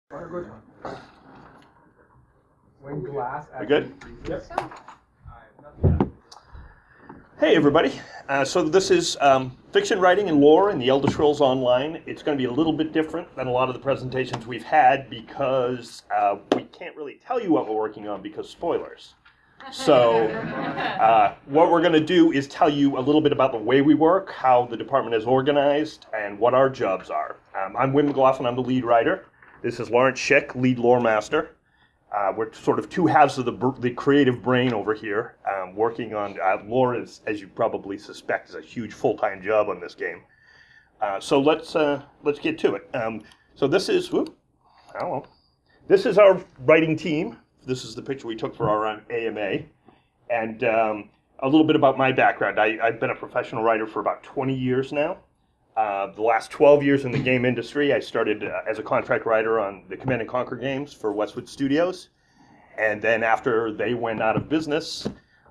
Good. When glass. We good? Yep. Hey everybody. So this is fiction writing and lore in the Elder Scrolls Online. It's going to be a little bit different than a lot of the presentations we've had because we can't really tell you what we're working on because spoilers. So what we're going to do is tell you a little bit about the way we work, how the department is organized, and what our jobs are. I'm Wim McLaughlin. I'm the lead writer. This is Lawrence Schick, lead lore master. We're sort of two halves of the creative brain over here, working on lore. As you probably suspect, is a huge full-time job on this game. So let's get to it. So this is this is our writing team. This is the picture we took for our AMA, and a little bit about my background. I've been a professional writer for about 20 years now. The last 12 years in the game industry, I started as a contract writer on the Command & Conquer games for Westwood Studios. And then after they went out of business,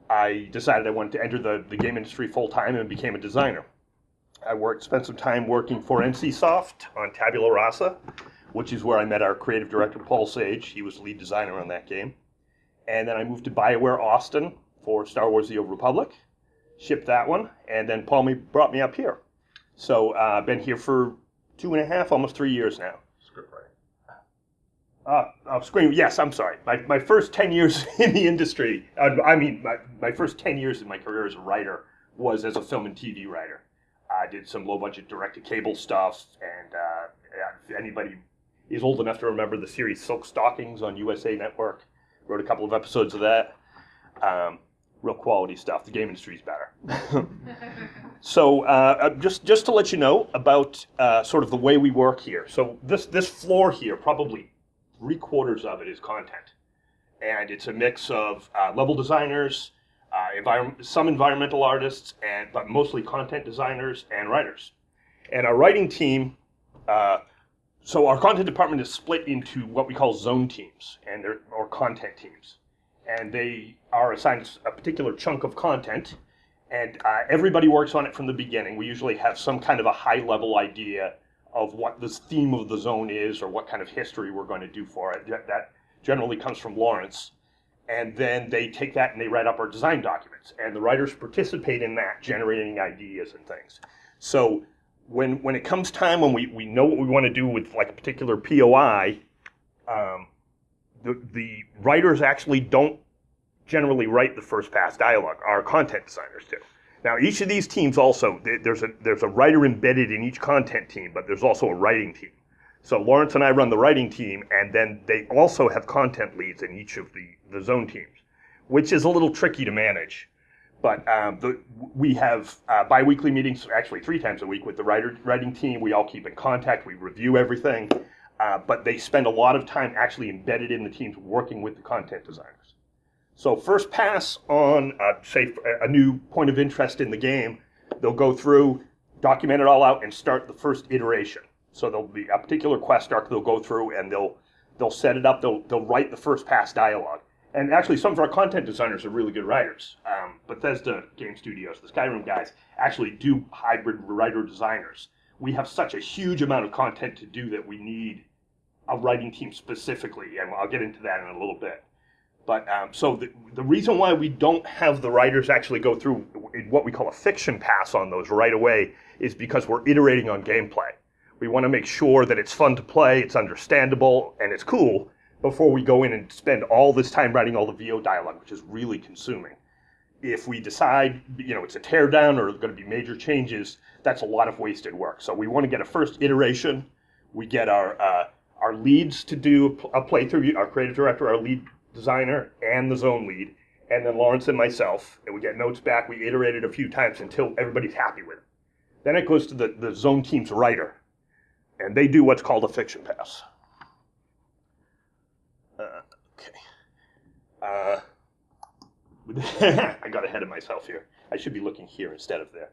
I decided I wanted to enter the game industry full-time and became a designer. I spent some time working for NCSoft on Tabula Rasa, which is where I met our creative director, Paul Sage. He was the lead designer on that game. And then I moved to BioWare Austin for Star Wars: The Old Republic, shipped that one, and then Paul brought me up here. So I've been here for 2.5, almost 3 years now. Script writing. Yes, I'm sorry. My first 10 years in the industry, my first 10 years in my career as a writer was as a film and TV writer. I did some low-budget direct-to-cable stuff, and if anybody is old enough to remember the series Silk Stockings on USA Network, wrote a couple of episodes of that. Real quality stuff. The game industry is better. So just to let you know about sort of the way we work here. So this floor here, probably 3/4 of it is content. And it's a mix of level designers, some environmental artists, but mostly content designers and writers. And our writing team, so our content department is split into what we call zone teams or content teams. And they are assigned a particular chunk of content, and everybody works on it from the beginning. We usually have some kind of a high-level idea of what the theme of the zone is or what kind of history we're going to do for it. That generally comes from Lawrence. And then they take that and they write up our design documents, and the writers participate in that, generating ideas and things. So when it comes time when we know what we want to do with like a particular POI, the writers actually don't generally write the first pass dialogue. Our content designers do. Now, each of these teams also, there's a writer embedded in each content team, but there's also a writing team. So Lawrence and I run the writing team, and then they also have content leads in each of the zone teams, which is a little tricky to manage. But we have bi-weekly meetings, actually 3 times a week with the writing team. We all keep in contact. We review everything. But they spend a lot of time actually embedded in the teams working with the content designers. So first pass on, say, a new point of interest in the game, they'll go through, document it all out, and start the first iteration. So there'll be a particular quest arc they'll go through, and they'll set it up, they'll write the first pass dialogue. And actually, some of our content designers are really good writers. Bethesda Game Studios, the Skyrim guys, actually do hybrid writer-designers. We have such a huge amount of content to do that we need a writing team specifically, and I'll get into that in a little bit. But so the reason why we don't have the writers actually go through what we call a fiction pass on those right away is because we're iterating on gameplay. We want to make sure that it's fun to play, it's understandable, and it's cool before we go in and spend all this time writing all the VO dialogue, which is really consuming. If we decide, it's a teardown or going to be major changes, that's a lot of wasted work. So we want to get a first iteration. We get our leads to do a playthrough, our creative director, our lead designer, and the zone lead, and then Lawrence and myself, and we get notes back. We iterate it a few times until everybody's happy with it. Then it goes to the zone team's writer, and they do what's called a fiction pass. I got ahead of myself here. I should be looking here instead of there.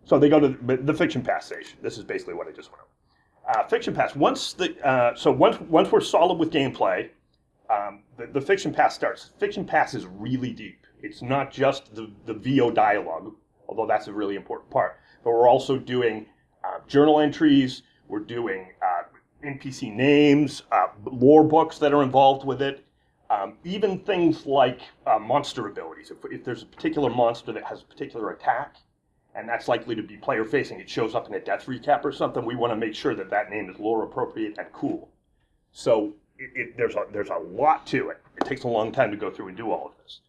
So they go to the fiction pass stage. This is basically what I just went over. Fiction pass. Once we're solid with gameplay, the fiction pass starts. Fiction pass is really deep. It's not just the VO dialogue, although that's a really important part. But we're also doing journal entries. We're doing NPC names, lore books that are involved with it, even things like monster abilities. If there's a particular monster that has a particular attack, and that's likely to be player facing, it shows up in a death recap or something, we want to make sure that that name is lore appropriate and cool. So there's a lot to it. It takes a long time to go through and do all of this.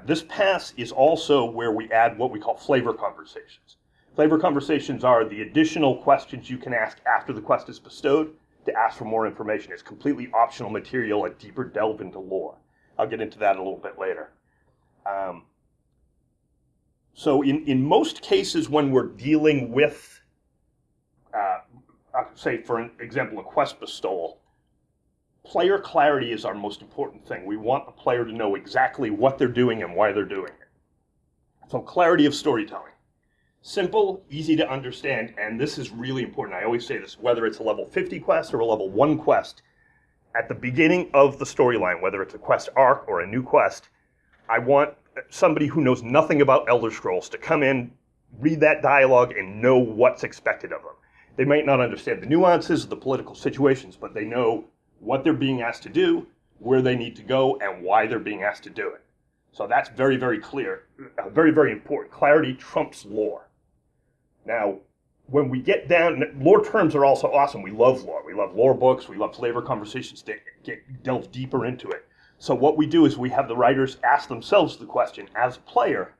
This pass is also where we add what we call flavor conversations. Flavor conversations are the additional questions you can ask after the quest is bestowed to ask for more information. It's completely optional material, a deeper delve into lore. I'll get into that a little bit later. So in most cases when we're dealing with, say for an example, a quest bestowal, player clarity is our most important thing. We want the player to know exactly what they're doing and why they're doing it. So clarity of storytelling. Simple, easy to understand, and this is really important. I always say this, whether it's a level 50 quest or a level 1 quest, at the beginning of the storyline, whether it's a quest arc or a new quest, I want somebody who knows nothing about Elder Scrolls to come in, read that dialogue, and know what's expected of them. They might not understand the nuances of the political situations, but they know what they're being asked to do, where they need to go, and why they're being asked to do it. So that's very, very clear, very, very important. Clarity trumps lore. Now, when we get down, lore terms are also awesome. We love lore. We love lore books. We love flavor conversations that delve deeper into it. So what we do is we have the writers ask themselves the question, as a player,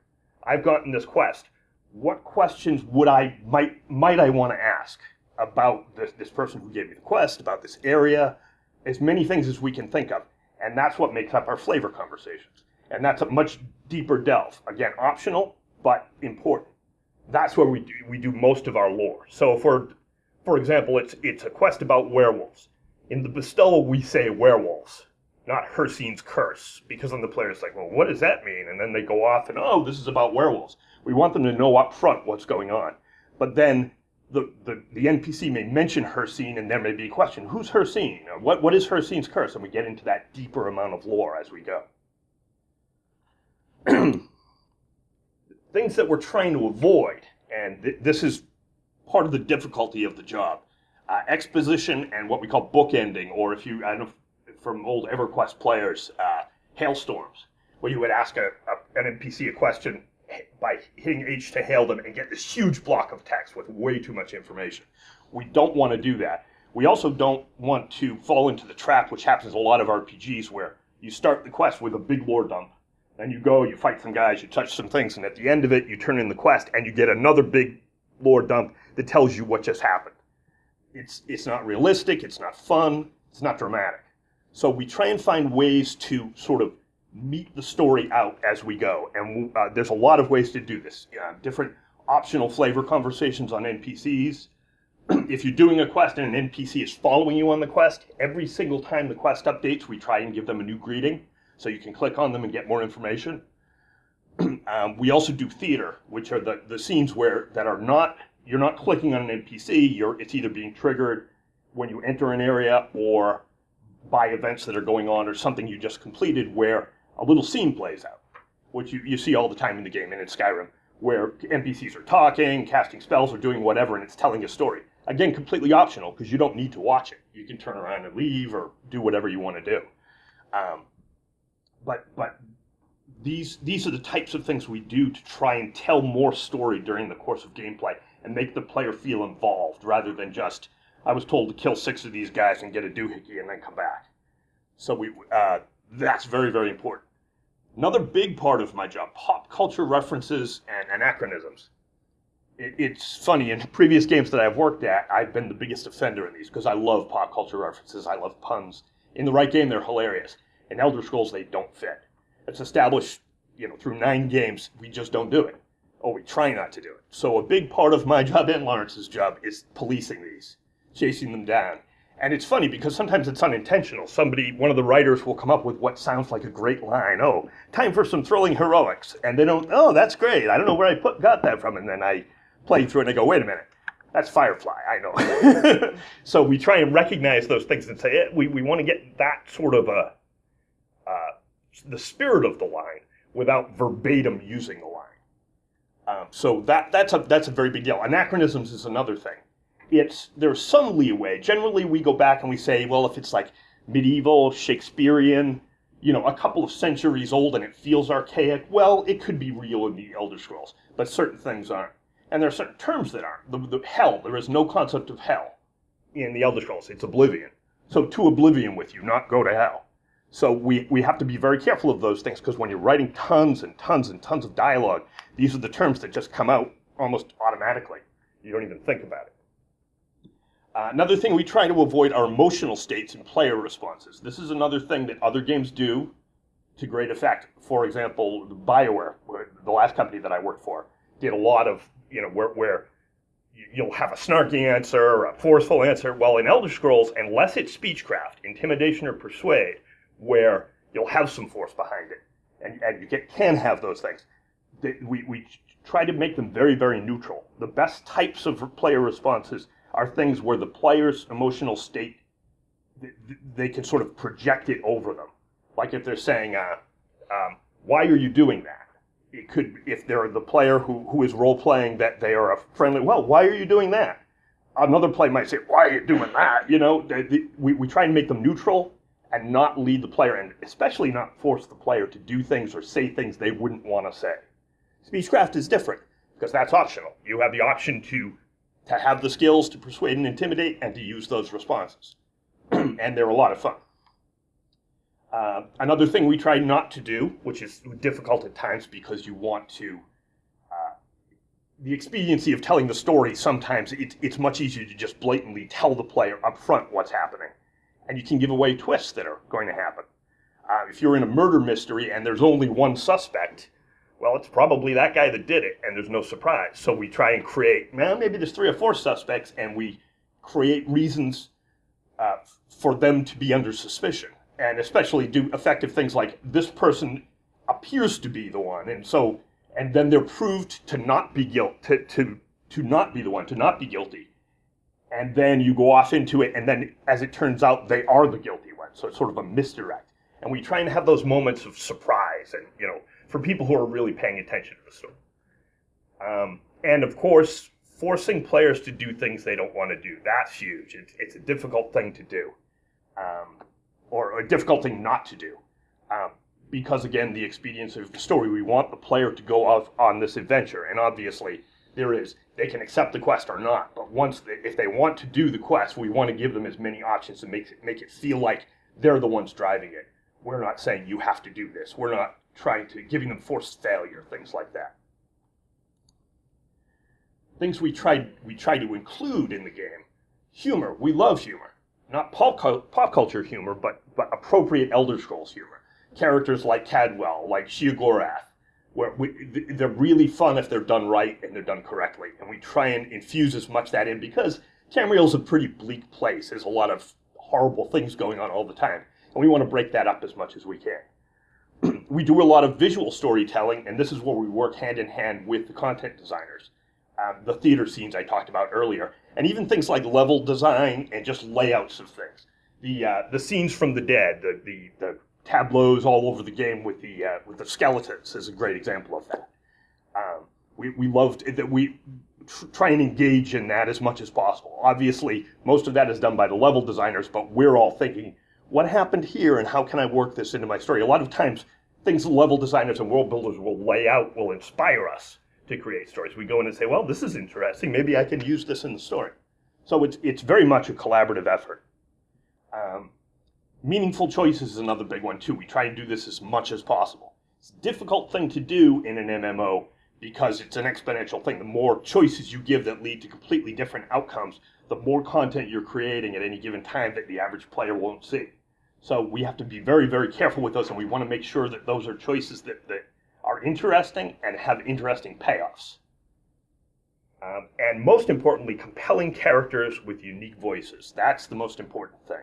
I've gotten this quest. What questions might I want to ask about this person who gave me the quest, about this area, as many things as we can think of. And that's what makes up our flavor conversations. And that's a much deeper delve. Again, optional, but important. That's where we do most of our lore. So for example, it's a quest about werewolves. In the bestowal, we say werewolves, not Hircine's curse, because then the player's like, well, what does that mean? And then they go off and, oh, this is about werewolves. We want them to know up front what's going on. But then the NPC may mention Hircine, and there may be a question, who's Hircine? What is Hircine's curse? And we get into that deeper amount of lore as we go. Things that we're trying to avoid, and this is part of the difficulty of the job. Exposition and what we call bookending, or if you, I don't know, from old EverQuest players, hailstorms, where you would ask an NPC a question by hitting H to hail them and get this huge block of text with way too much information. We don't want to do that. We also don't want to fall into the trap, which happens in a lot of RPGs, where you start the quest with a big lore dump. Then you go, you fight some guys, you touch some things, and at the end of it, you turn in the quest, and you get another big lore dump that tells you what just happened. It's not realistic, it's not fun, it's not dramatic. So we try and find ways to sort of meet the story out as we go, and there's a lot of ways to do this. Different optional flavor conversations on NPCs. If you're doing a quest and an NPC is following you on the quest, every single time the quest updates, we try and give them a new greeting, so you can click on them and get more information. We also do theater, which are the scenes you're not clicking on an NPC, it's either being triggered when you enter an area or by events that are going on or something you just completed where a little scene plays out, which you see all the time in the game and in Skyrim, where NPCs are talking, casting spells, or doing whatever, and it's telling a story. Again, completely optional, because you don't need to watch it. You can turn around and leave or do whatever you want to do. But these are the types of things we do to try and tell more story during the course of gameplay and make the player feel involved rather than just, I was told to kill 6 of these guys and get a doohickey and then come back. So that's very, very important. Another big part of my job, pop culture references and anachronisms. It's funny, in previous games that I've worked at, I've been the biggest offender in these because I love pop culture references, I love puns. In the right game, they're hilarious. In Elder Scrolls, they don't fit. It's established, through 9 games, we just don't do it. Or we try not to do it. So a big part of my job and Lawrence's job is policing these, chasing them down. And it's funny because sometimes it's unintentional. One of the writers will come up with what sounds like a great line. Oh, time for some thrilling heroics. And they don't, oh, that's great. I don't know where I got that from. And then I play through it and I go, wait a minute. That's Firefly, I know. So we try and recognize those things and say, we want to get that sort of the spirit of the line without verbatim using the line. So that's a very big deal. Anachronisms is another thing. there's some leeway. Generally, we go back and we say, well, if it's like medieval, Shakespearean, a couple of centuries old and it feels archaic, well, it could be real in the Elder Scrolls, but certain things aren't. And there are certain terms that aren't. The hell, there is no concept of hell in the Elder Scrolls. It's oblivion. So to oblivion with you, not go to hell. So we have to be very careful of those things, because when you're writing tons and tons and tons of dialogue, these are the terms that just come out almost automatically. You don't even think about it. Another thing we try to avoid are emotional states and player responses. This is another thing that other games do to great effect. For example, BioWare, the last company that I worked for, did a lot of, where you'll have a snarky answer or a forceful answer. Well, in Elder Scrolls, unless it's speechcraft, intimidation, or persuade, where you'll have some force behind it, and you can have those things, we try to make them very, very neutral. The best types of player responses are things where the player's emotional state, they can sort of project it over them. Like if they're saying, why are you doing that? It could, if they're the player who is role-playing that they are a friendly, well, why are you doing that? Another player might say, why are you doing that? We try and make them neutral and not lead the player, and especially not force the player to do things or say things they wouldn't want to say. Speechcraft is different, because that's optional. You have the option to have the skills to persuade and intimidate and to use those responses. And they're a lot of fun. Another thing we try not to do, which is difficult at times because you want to, the expediency of telling the story, sometimes it's much easier to just blatantly tell the player up front what's happening. And you can give away twists that are going to happen. If you're in a murder mystery and there's only one suspect, well, it's probably that guy that did it, and there's no surprise. So we try and create, maybe there's 3 or 4 suspects, and we create reasons for them to be under suspicion. And especially do effective things like, this person appears to be the one, and then they're proved to not be to not be the one, to not be guilty. And then you go off into it, and then, as it turns out, they are the guilty one. So it's sort of a misdirect. And we try and have those moments of surprise, and, for people who are really paying attention to the story. And of course, forcing players to do things they don't want to do. That's huge. It's a difficult thing to do. Or a difficult thing not to do. Because again, the expediency of the story, we want the player to go off on this adventure. And obviously, they can accept the quest or not. But if they want to do the quest, we want to give them as many options to make it feel like they're the ones driving it. We're not saying you have to do this. We're not giving them forced failure, things like that. Things we try to include in the game. Humor. We love humor. Not pop culture humor, but appropriate Elder Scrolls humor. Characters like Cadwell, like Sheogorath, where they're really fun if they're done right and they're done correctly. And we try and infuse as much that in, because Tamriel's a pretty bleak place. There's a lot of horrible things going on all the time. And we want to break that up as much as we can. We do a lot of visual storytelling, and this is where we work hand in hand with the content designers. The theater scenes I talked about earlier, and even things like level design and just layouts of things. The scenes from the dead, the tableaus all over the game with the skeletons is a great example of that. We loved it, that we try and engage in that as much as possible. Obviously, most of that is done by the level designers, but we're all thinking, what happened here and how can I work this into my story? A lot of times, things level designers and world builders will lay out, will inspire us to create stories. We go in and say, well, this is interesting. Maybe I can use this in the story. So it's very much a collaborative effort. Meaningful choices is another big one too. We try and do this as much as possible. It's a difficult thing to do in an MMO because it's an exponential thing. The more choices you give that lead to completely different outcomes, the more content you're creating at any given time that the average player won't see. So we have to be very, very careful with those, and we want to make sure that those are choices that are interesting and have interesting payoffs. And most importantly, compelling characters with unique voices. That's the most important thing.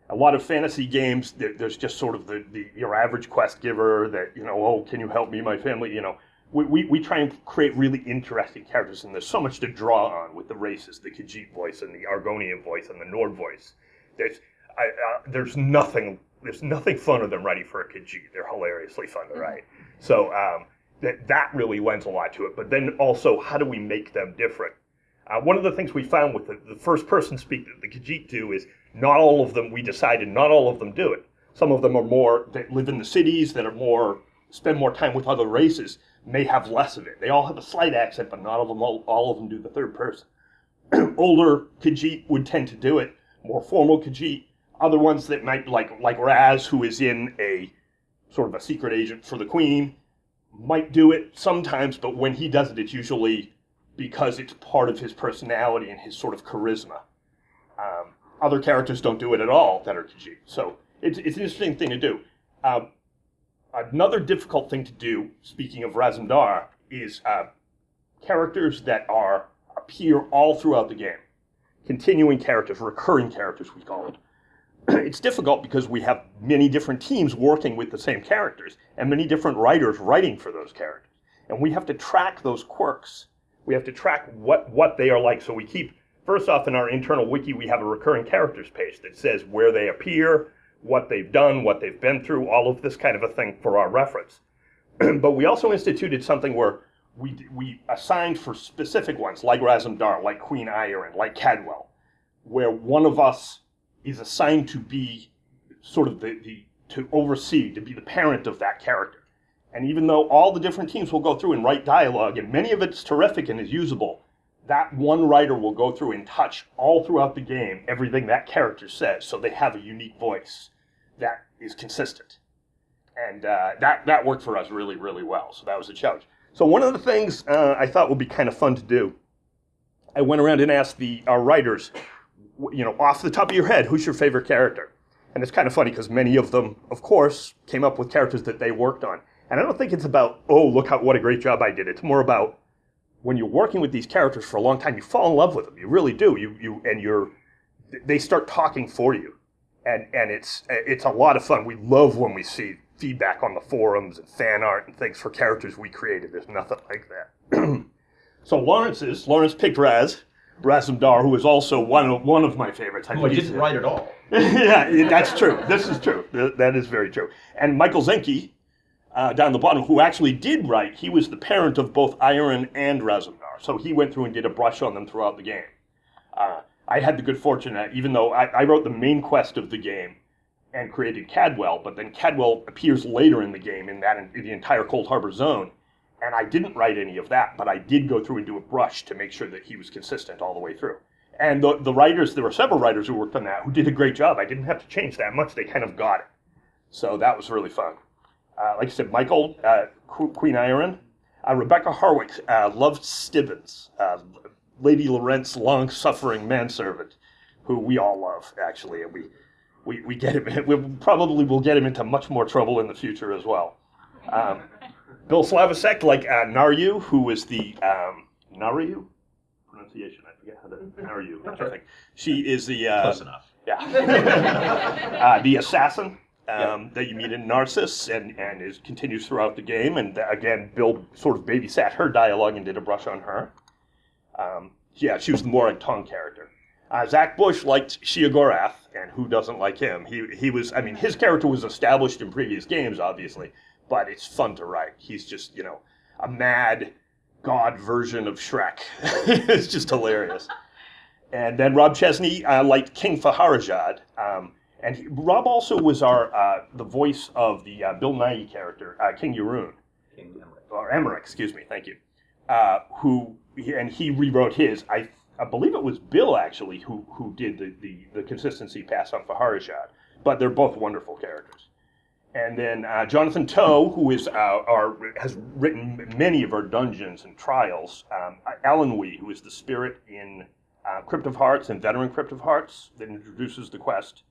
A lot of fantasy games, there's just sort of your average quest giver that, oh, can you help me, my family, We try and create really interesting characters, and there's so much to draw on with the races, the Khajiit voice and the Argonian voice and the Nord voice. There's nothing funner than writing for a Khajiit. They're hilariously fun to write. So that really lends a lot to it. But then also, how do we make them different? One of the things we found with the first-person speak that the Khajiit do is not all of them, we decided, not all of them do it. Some of them are more, that live in the cities, that are more, spend more time with other races, may have less of it. They all have a slight accent, but not all of them do the third person. Older Khajiit would tend to do it, more formal Khajiit. Other ones that might, like Raz, who is in a sort of a secret agent for the Queen, might do it sometimes, but when he does it, it's usually because it's part of his personality and his sort of charisma. Other characters don't do it at all that are Khajiit. So it's an interesting thing to do. Another difficult thing to do, speaking of Razumdar, is characters that appear all throughout the game. Continuing characters, recurring characters, we call it. It's difficult because we have many different teams working with the same characters and many different writers writing for those characters. And we have to track those quirks. We have to track what they are like. So we keep, first off, in our internal wiki, we have a recurring characters page that says where they appear, what they've done, what they've been through, all of this kind of a thing for our reference. But we also instituted something where we assigned for specific ones, like Razumdar, like Queen Iron, like Cadwell, where one of us is assigned to be sort of to oversee, to be the parent of that character. And even though all the different teams will go through and write dialogue, and many of it's terrific and is usable, that one writer will go through and touch all throughout the game everything that character says, so they have a unique voice that is consistent. And that worked for us really, really well, so that was a challenge. So one of the things I thought would be kind of fun to do, I went around and asked our writers, off the top of your head, who's your favorite character? And it's kind of funny because many of them, of course, came up with characters that they worked on. And I don't think it's about, oh, look what a great job I did. It's more about when you're working with these characters for a long time, you fall in love with them. You really do. They start talking for you. And it's a lot of fun. We love when we see feedback on the forums and fan art and things for characters we created. There's nothing like that. So Lawrence picked Razumdar, who is also one of my favorites. I didn't write at all. Yeah, that's true. This is true. That is very true. And Michael Zenke, down the bottom, who actually did write, he was the parent of both Iron and Razumdar. So he went through and did a brush on them throughout the game. I had the good fortune that even though I wrote the main quest of the game and created Cadwell, but then Cadwell appears later in the game in the entire Cold Harbor zone. And I didn't write any of that, but I did go through and do a brush to make sure that he was consistent all the way through. And the writers, there were several writers who worked on that who did a great job. I didn't have to change that much. They kind of got it. So that was really fun. Like I said, Michael, Queen Iron. Rebecca Harwick loved Stibbons, Lady Lorent's long-suffering manservant, who we all love, actually. And we get him. We probably will get him into much more trouble in the future as well. Bill Slavisek, like Naryu, who was the Naryu pronunciation. I forget how to Naryu. I think she is the close enough. Yeah, the assassin that you meet in Narcissus and continues throughout the game. And again, Bill sort of babysat her dialogue and did a brush on her. She was the Morag Tong character. Zach Bush liked Shia Gorath, and who doesn't like him? He was. I mean, his character was established in previous games, obviously. But it's fun to write. He's just, a mad god version of Shrek. It's just hilarious. And then Rob Chesney liked King Faharajad. Rob also was the voice of the Bill Nighy character, King Yaroon. King Emmerich. Or Emmerich, excuse me, thank you. He rewrote his. I believe it was Bill, actually, who did the consistency pass on Faharajad. But they're both wonderful characters. And then Jonathan Toe, who has written many of our dungeons and trials. Alan Wee, who is the spirit in Crypt of Hearts and Veteran Crypt of Hearts that introduces the quest.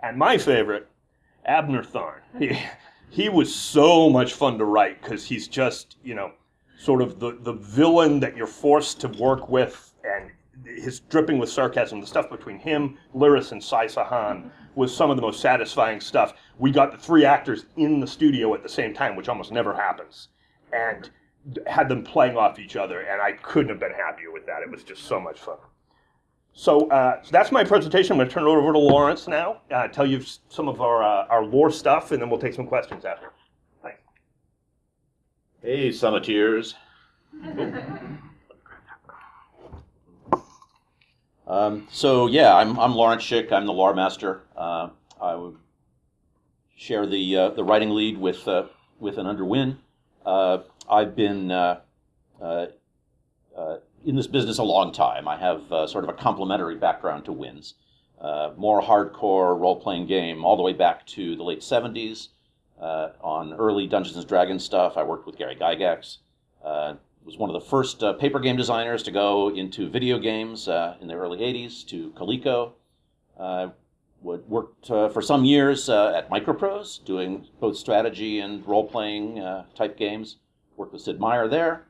And my favorite, Abner Tharn. He was so much fun to write because he's just, sort of the villain that you're forced to work with, and his dripping with sarcasm. The stuff between him, Lyris, and Sai Sahan was some of the most satisfying stuff. We got the three actors in the studio at the same time, which almost never happens, and had them playing off each other, and I couldn't have been happier with that. It was just so much fun. So that's my presentation. I'm going to turn it over to Lawrence now, tell you some of our lore stuff, and then we'll take some questions after. Thanks. Hey, Summiteers. So yeah, I'm Lawrence Schick. I'm the lore master. I would share the writing lead with an Underwin. I've been in this business a long time. I have sort of a complementary background to Wins. More hardcore role-playing game all the way back to the late 70s. On early Dungeons & Dragons stuff, I worked with Gary Gygax. Was one of the first paper game designers to go into video games in the early 80s to Coleco. Worked for some years at Microprose, doing both strategy and role-playing type games. Worked with Sid Meier there.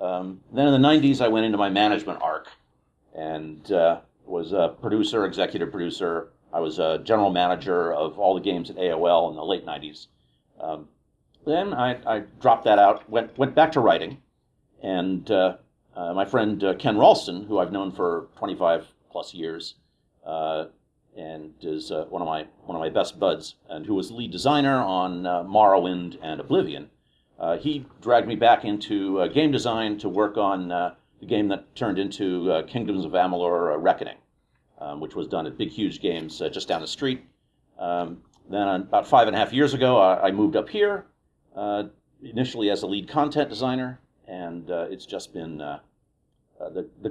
Then in the 90s, I went into my management arc and was a producer, executive producer. I was a general manager of all the games at AOL in the late 90s. Then I dropped that out, went back to writing. And my friend Ken Ralston, who I've known for 25 plus years, and is one of my best buds, and who was the lead designer on Morrowind and Oblivion, he dragged me back into game design to work on the game that turned into Kingdoms of Amalur: Reckoning, which was done at Big Huge Games just down the street. Then about 5.5 years ago, I moved up here, initially as a lead content designer. And it's just been the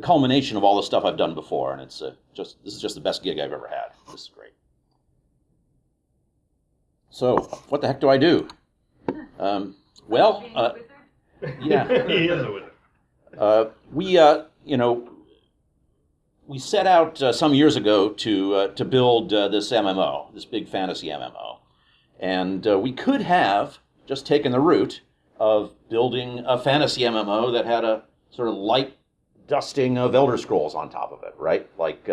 culmination of all the stuff I've done before, and this is just the best gig I've ever had. This is great. So, what the heck do I do? Yeah, He is a wizard. We set out some years ago to build this MMO, this big fantasy MMO, and we could have just taken the route of building a fantasy MMO that had a sort of light dusting of Elder Scrolls on top of it, right? Like,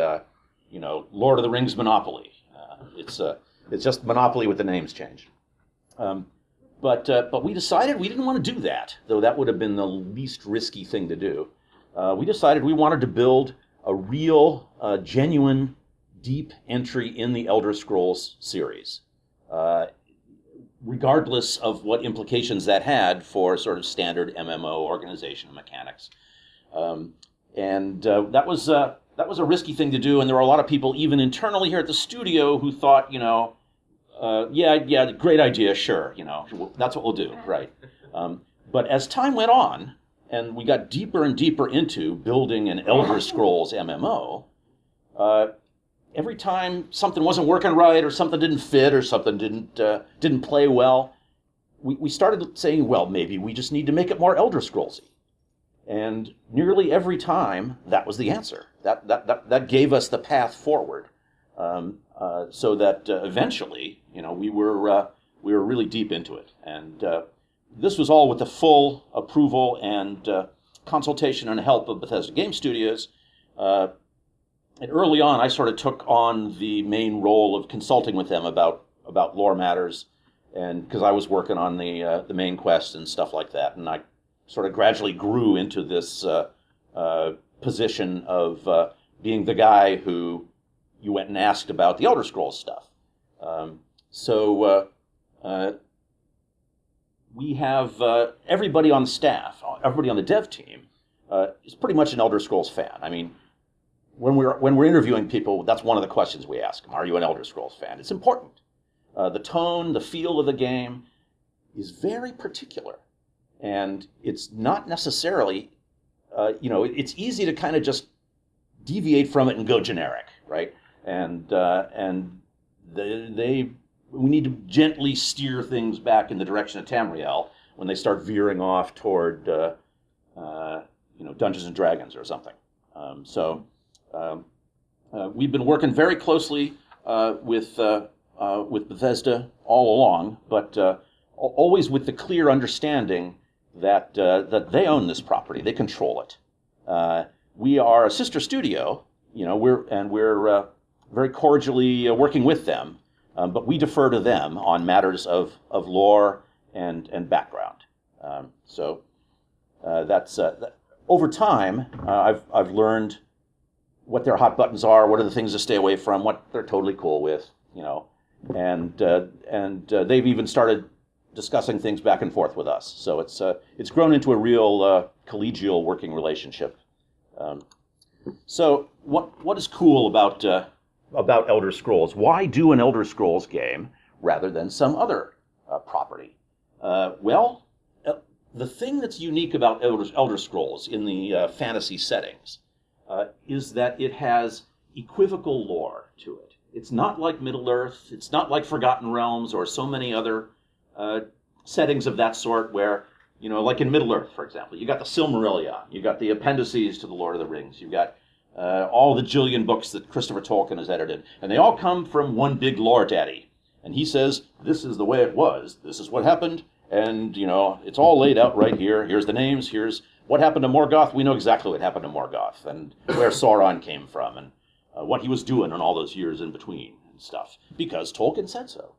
Lord of the Rings Monopoly. It's just Monopoly with the names changed. But we decided we didn't want to do that, though that would have been the least risky thing to do. We decided we wanted to build a real, genuine, deep entry in the Elder Scrolls series. Regardless of what implications that had for sort of standard MMO organization mechanics. That was a risky thing to do, and there were a lot of people, even internally here at the studio, who thought, yeah, great idea, sure, that's what we'll do, right? But as time went on, and we got deeper and deeper into building an Elder Scrolls MMO, every time something wasn't working right, or something didn't fit, or something didn't play well, we started saying, well, maybe we just need to make it more Elder Scrollsy. And nearly every time, that was the answer. That gave us the path forward, so that eventually, we were really deep into it. And this was all with the full approval and consultation and help of Bethesda Game Studios. And early on, I sort of took on the main role of consulting with them about lore matters, and because I was working on the main quest and stuff like that, and I sort of gradually grew into this position of being the guy who you went and asked about the Elder Scrolls stuff. We have everybody on the staff, everybody on the dev team, is pretty much an Elder Scrolls fan. I mean, when we're interviewing people, that's one of the questions we ask them. Are you an Elder Scrolls fan? It's important. The tone, the feel of the game is very particular. And it's not necessarily, it's easy to kind of just deviate from it and go generic, right? And we need to gently steer things back in the direction of Tamriel when they start veering off toward, Dungeons and Dragons or something. We've been working very closely with Bethesda all along, but always with the clear understanding that they own this property, they control it. We are a sister studio, we're very cordially working with them, but we defer to them on matters of lore and background. That's over time. I've learned what their hot buttons are, what are the things to stay away from, what they're totally cool with, and they've even started discussing things back and forth with us. So it's grown into a real collegial working relationship. So what is cool about Elder Scrolls? Why do an Elder Scrolls game rather than some other property? The thing that's unique about Elder Scrolls in the fantasy settings is that it has equivocal lore to it. It's not like Middle-earth, it's not like Forgotten Realms or so many other settings of that sort where, like in Middle-earth, for example, you got the Silmarillion, you got the appendices to the Lord of the Rings, you've got all the jillion books that Christopher Tolkien has edited, and they all come from one big lore daddy. And he says, this is the way it was, this is what happened, and, it's all laid out right here. Here's the names, here's what happened to Morgoth. We know exactly what happened to Morgoth, and where Sauron came from, and what he was doing in all those years in between and stuff, because Tolkien said so.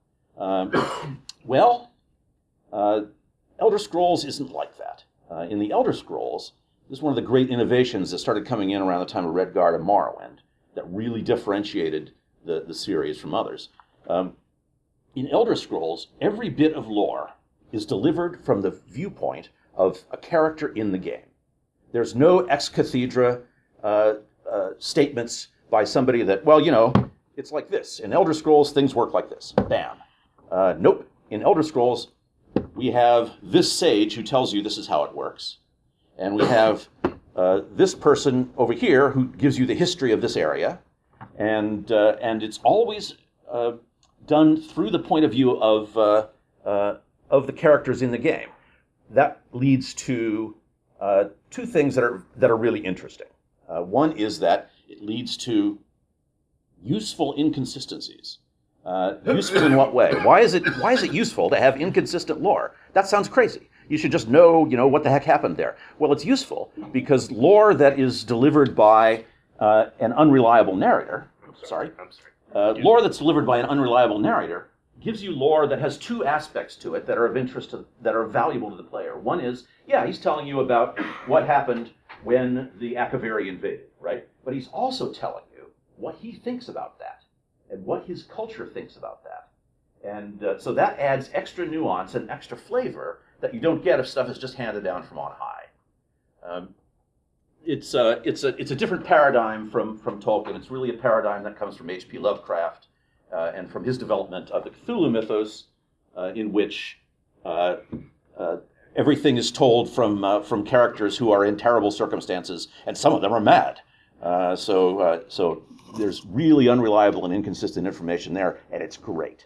Elder Scrolls isn't like that. In the Elder Scrolls, this is one of the great innovations that started coming in around the time of Redguard and Morrowind that really differentiated the series from others. In Elder Scrolls, every bit of lore is delivered from the viewpoint of a character in the game. There's no ex cathedra statements by somebody that, it's like this. In Elder Scrolls, things work like this. Bam. Nope. In Elder Scrolls, we have this sage who tells you this is how it works. And we have this person over here who gives you the history of this area. And it's always done through the point of view of the characters in the game. That leads to two things that are really interesting. One is that it leads to useful inconsistencies. Useful in what way? Why is it useful to have inconsistent lore? That sounds crazy. You should just know, what the heck happened there. Well, it's useful because lore that is delivered by an unreliable narrator. Lore that's delivered by an unreliable narrator gives you lore that has two aspects to it that are of interest that are valuable to the player. One is, he's telling you about what happened when the Akaviri invaded, right? But he's also telling you what he thinks about that and what his culture thinks about that. And so that adds extra nuance and extra flavor that you don't get if stuff is just handed down from on high. It's a different paradigm from Tolkien. It's really a paradigm that comes from H.P. Lovecraft and from his development of the Cthulhu mythos, in which everything is told from characters who are in terrible circumstances, and some of them are mad. So there's really unreliable and inconsistent information there, and it's great.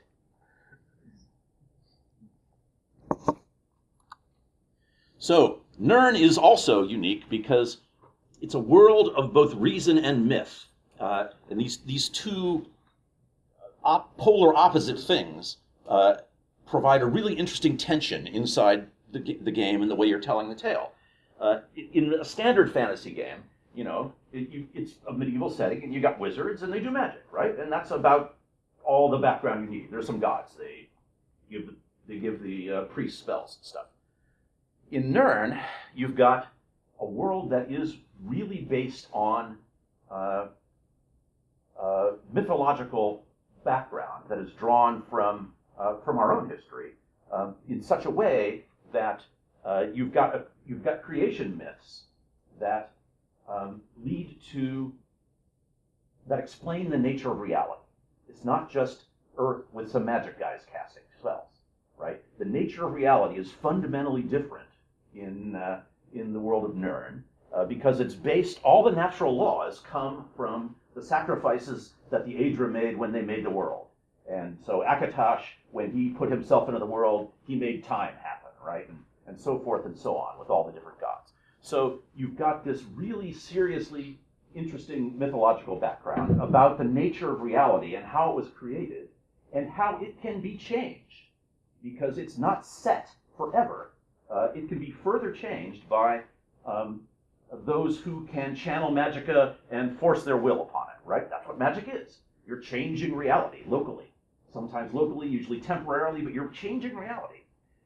So Nirn is also unique because it's a world of both reason and myth. And these two polar opposite things provide a really interesting tension inside the game and the way you're telling the tale. In a standard fantasy game, it's a medieval setting, and you got wizards, and they do magic, right? And that's about all the background you need. There's some gods. They give the priests spells and stuff. In Nirn, you've got a world that is really based on mythological background that is drawn from our own history in such a way that you've got creation myths that that explain the nature of reality. It's not just Earth with some magic guys casting spells, right? The nature of reality is fundamentally different in the world of Nirn because it's based. All the natural laws come from the sacrifices that the Aedra made when they made the world. And so Akatosh, when he put himself into the world, he made time happen, right? And so forth and so on with all the different gods. So you've got this really seriously interesting mythological background about the nature of reality and how it was created and how it can be changed because it's not set forever. It can be further changed by those who can channel magicka and force their will upon it, right? That's what magic is. You're changing reality locally. Sometimes locally, usually temporarily, but you're changing reality.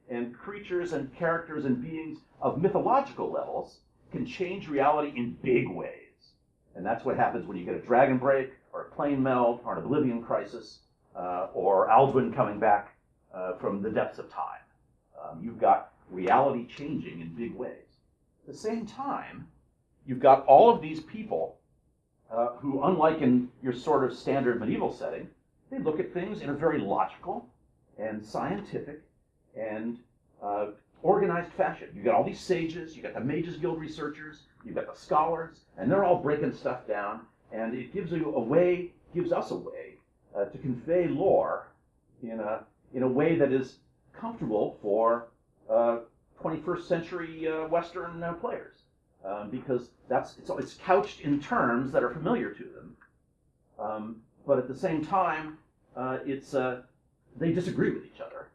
And creatures and characters and beings of mythological levels can change reality in big ways. And that's what happens when you get a dragon break, or a plane melt, or an oblivion crisis, or Alduin coming back from the depths of time. You've got reality changing in big ways. At the same time, you've got all of these people who, unlike in your sort of standard medieval setting, they look at things in a very logical and scientific and organized fashion. You've got all these sages, you've got the Mages Guild researchers, you've got the scholars, and they're all breaking stuff down, and it gives us a way to convey lore in a way that is comfortable for 21st century Western players, because it's couched in terms that are familiar to them, but at the same time, they disagree with each other,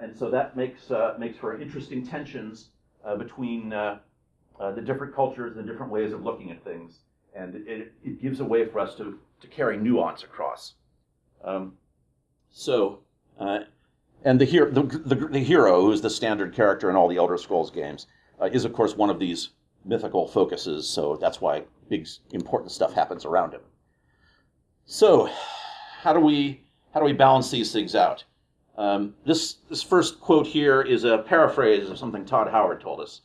and so that makes for interesting tensions between the different cultures and the different ways of looking at things, and it gives a way for us to carry nuance across. And the hero, who's the standard character in all the Elder Scrolls games, is of course one of these mythical focuses. So that's why big important stuff happens around him. So, how do we balance these things out? This first quote here is a paraphrase of something Todd Howard told us.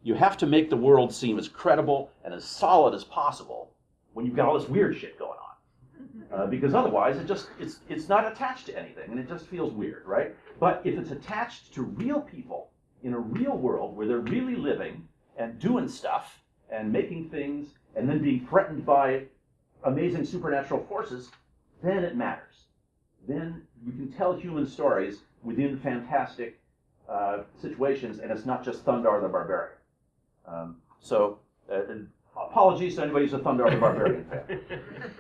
You have to make the world seem as credible and as solid as possible when you've got all this weird shit going on. Because otherwise, it's not attached to anything, and it just feels weird, right? But if it's attached to real people in a real world where they're really living and doing stuff and making things and then being threatened by amazing supernatural forces, then it matters. Then you can tell human stories within fantastic situations, and it's not just Thundar the Barbarian. Apologies to anybody who's a Thundar the Barbarian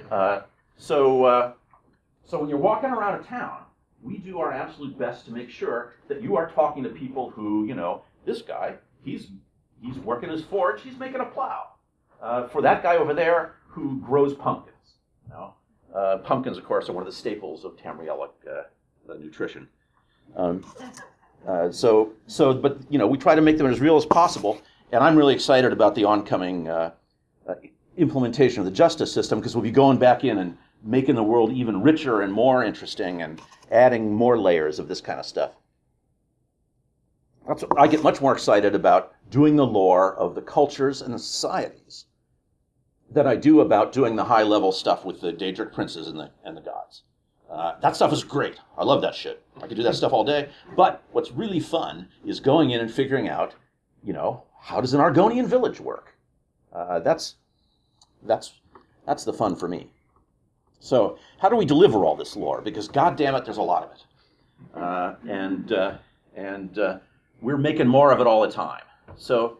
fan. So when you're walking around a town, we do our absolute best to make sure that you are talking to people who, this guy, he's working his forge, he's making a plow. For that guy over there who grows pumpkins. Pumpkins, of course, are one of the staples of Tamrielic nutrition. But we try to make them as real as possible, and I'm really excited about the oncoming implementation of the justice system, because we'll be going back in and making the world even richer and more interesting and adding more layers of this kind of stuff. I get much more excited about doing the lore of the cultures and the societies than I do about doing the high-level stuff with the Daedric princes and the gods. That stuff is great. I love that shit. I could do that stuff all day. But what's really fun is going in and figuring out, how does an Argonian village work? That's the fun for me. So how do we deliver all this lore? Because goddammit, there's a lot of it. And we're making more of it all the time. So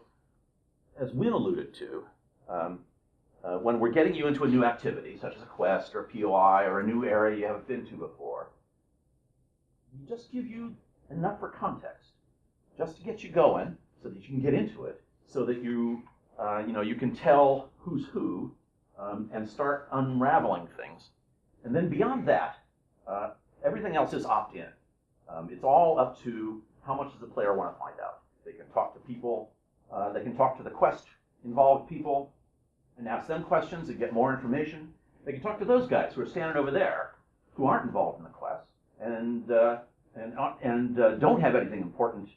as Wynn alluded to, when we're getting you into a new activity, such as a quest or a POI or a new area you haven't been to before, we just give you enough for context, just to get you going, so that you can get into it, so that you can tell who's who, and start unraveling things. And then beyond that, everything else is opt-in. It's all up to how much does the player want to find out. They can talk to people, they can talk to the quest-involved people, and ask them questions and get more information. They can talk to those guys who are standing over there, who aren't involved in the quest, and don't have anything important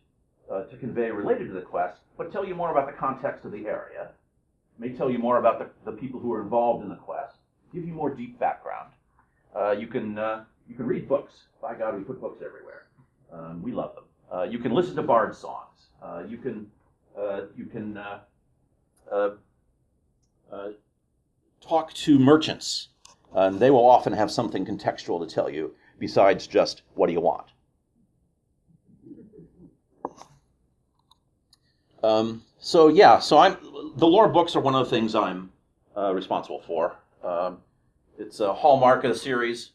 to convey related to the quest, but tell you more about the context of the area, may tell you more about the people who are involved in the quest, give you more deep background. You can read books. By God, we put books everywhere. We love them. You can listen to bard songs. You can talk to merchants, and they will often have something contextual to tell you besides just, what do you want? The lore books are one of the things I'm responsible for. It's a hallmark of the series,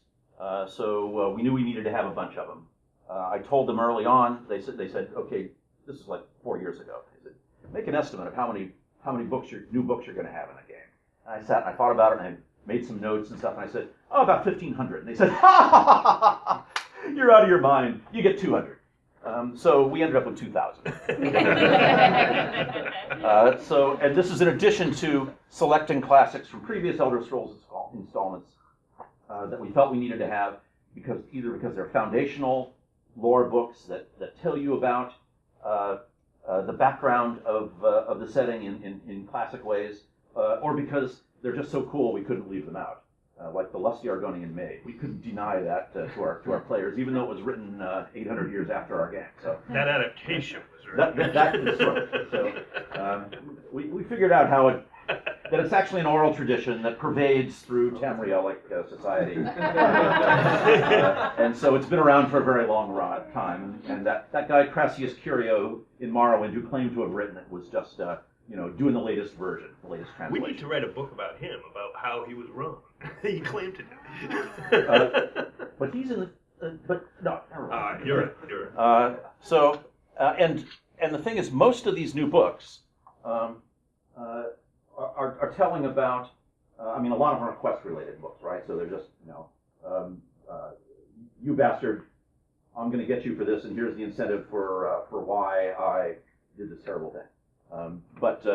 so we knew we needed to have a bunch of them. I told them early on. They said, okay, this is like 4 years ago. They said, make an estimate of how many new books you're going to have in a game. And I sat and I thought about it, and I made some notes and stuff, and I said, about 1,500. And they said, ha, you're out of your mind. You get 200. So we ended up with 2,000. And this is in addition to selecting classics from previous Elder Scrolls installments that we felt we needed to have, because they're foundational lore books that tell you about the background of the setting in classic ways, or because they're just so cool we couldn't leave them out. Like the lusty Argonian maid, we couldn't deny that to our players, even though it was written 800 years after our game. So that adaptation was really that is right. So we figured out that it's actually an oral tradition that pervades through Tamrielic society, and so it's been around for a very long time. And that guy Crassius Curio in Morrowind, who claimed to have written it, was just doing the latest version, the latest We translation. need to write a book about him, about how he was wrong. He claimed to do. But he's in the. But no, never mind. You're right. You're right. And the thing is, most of these new books are telling about. I mean, a lot of them are quest-related books, right? So they're just you bastard, I'm going to get you for this, and here's the incentive for why I did this terrible thing. But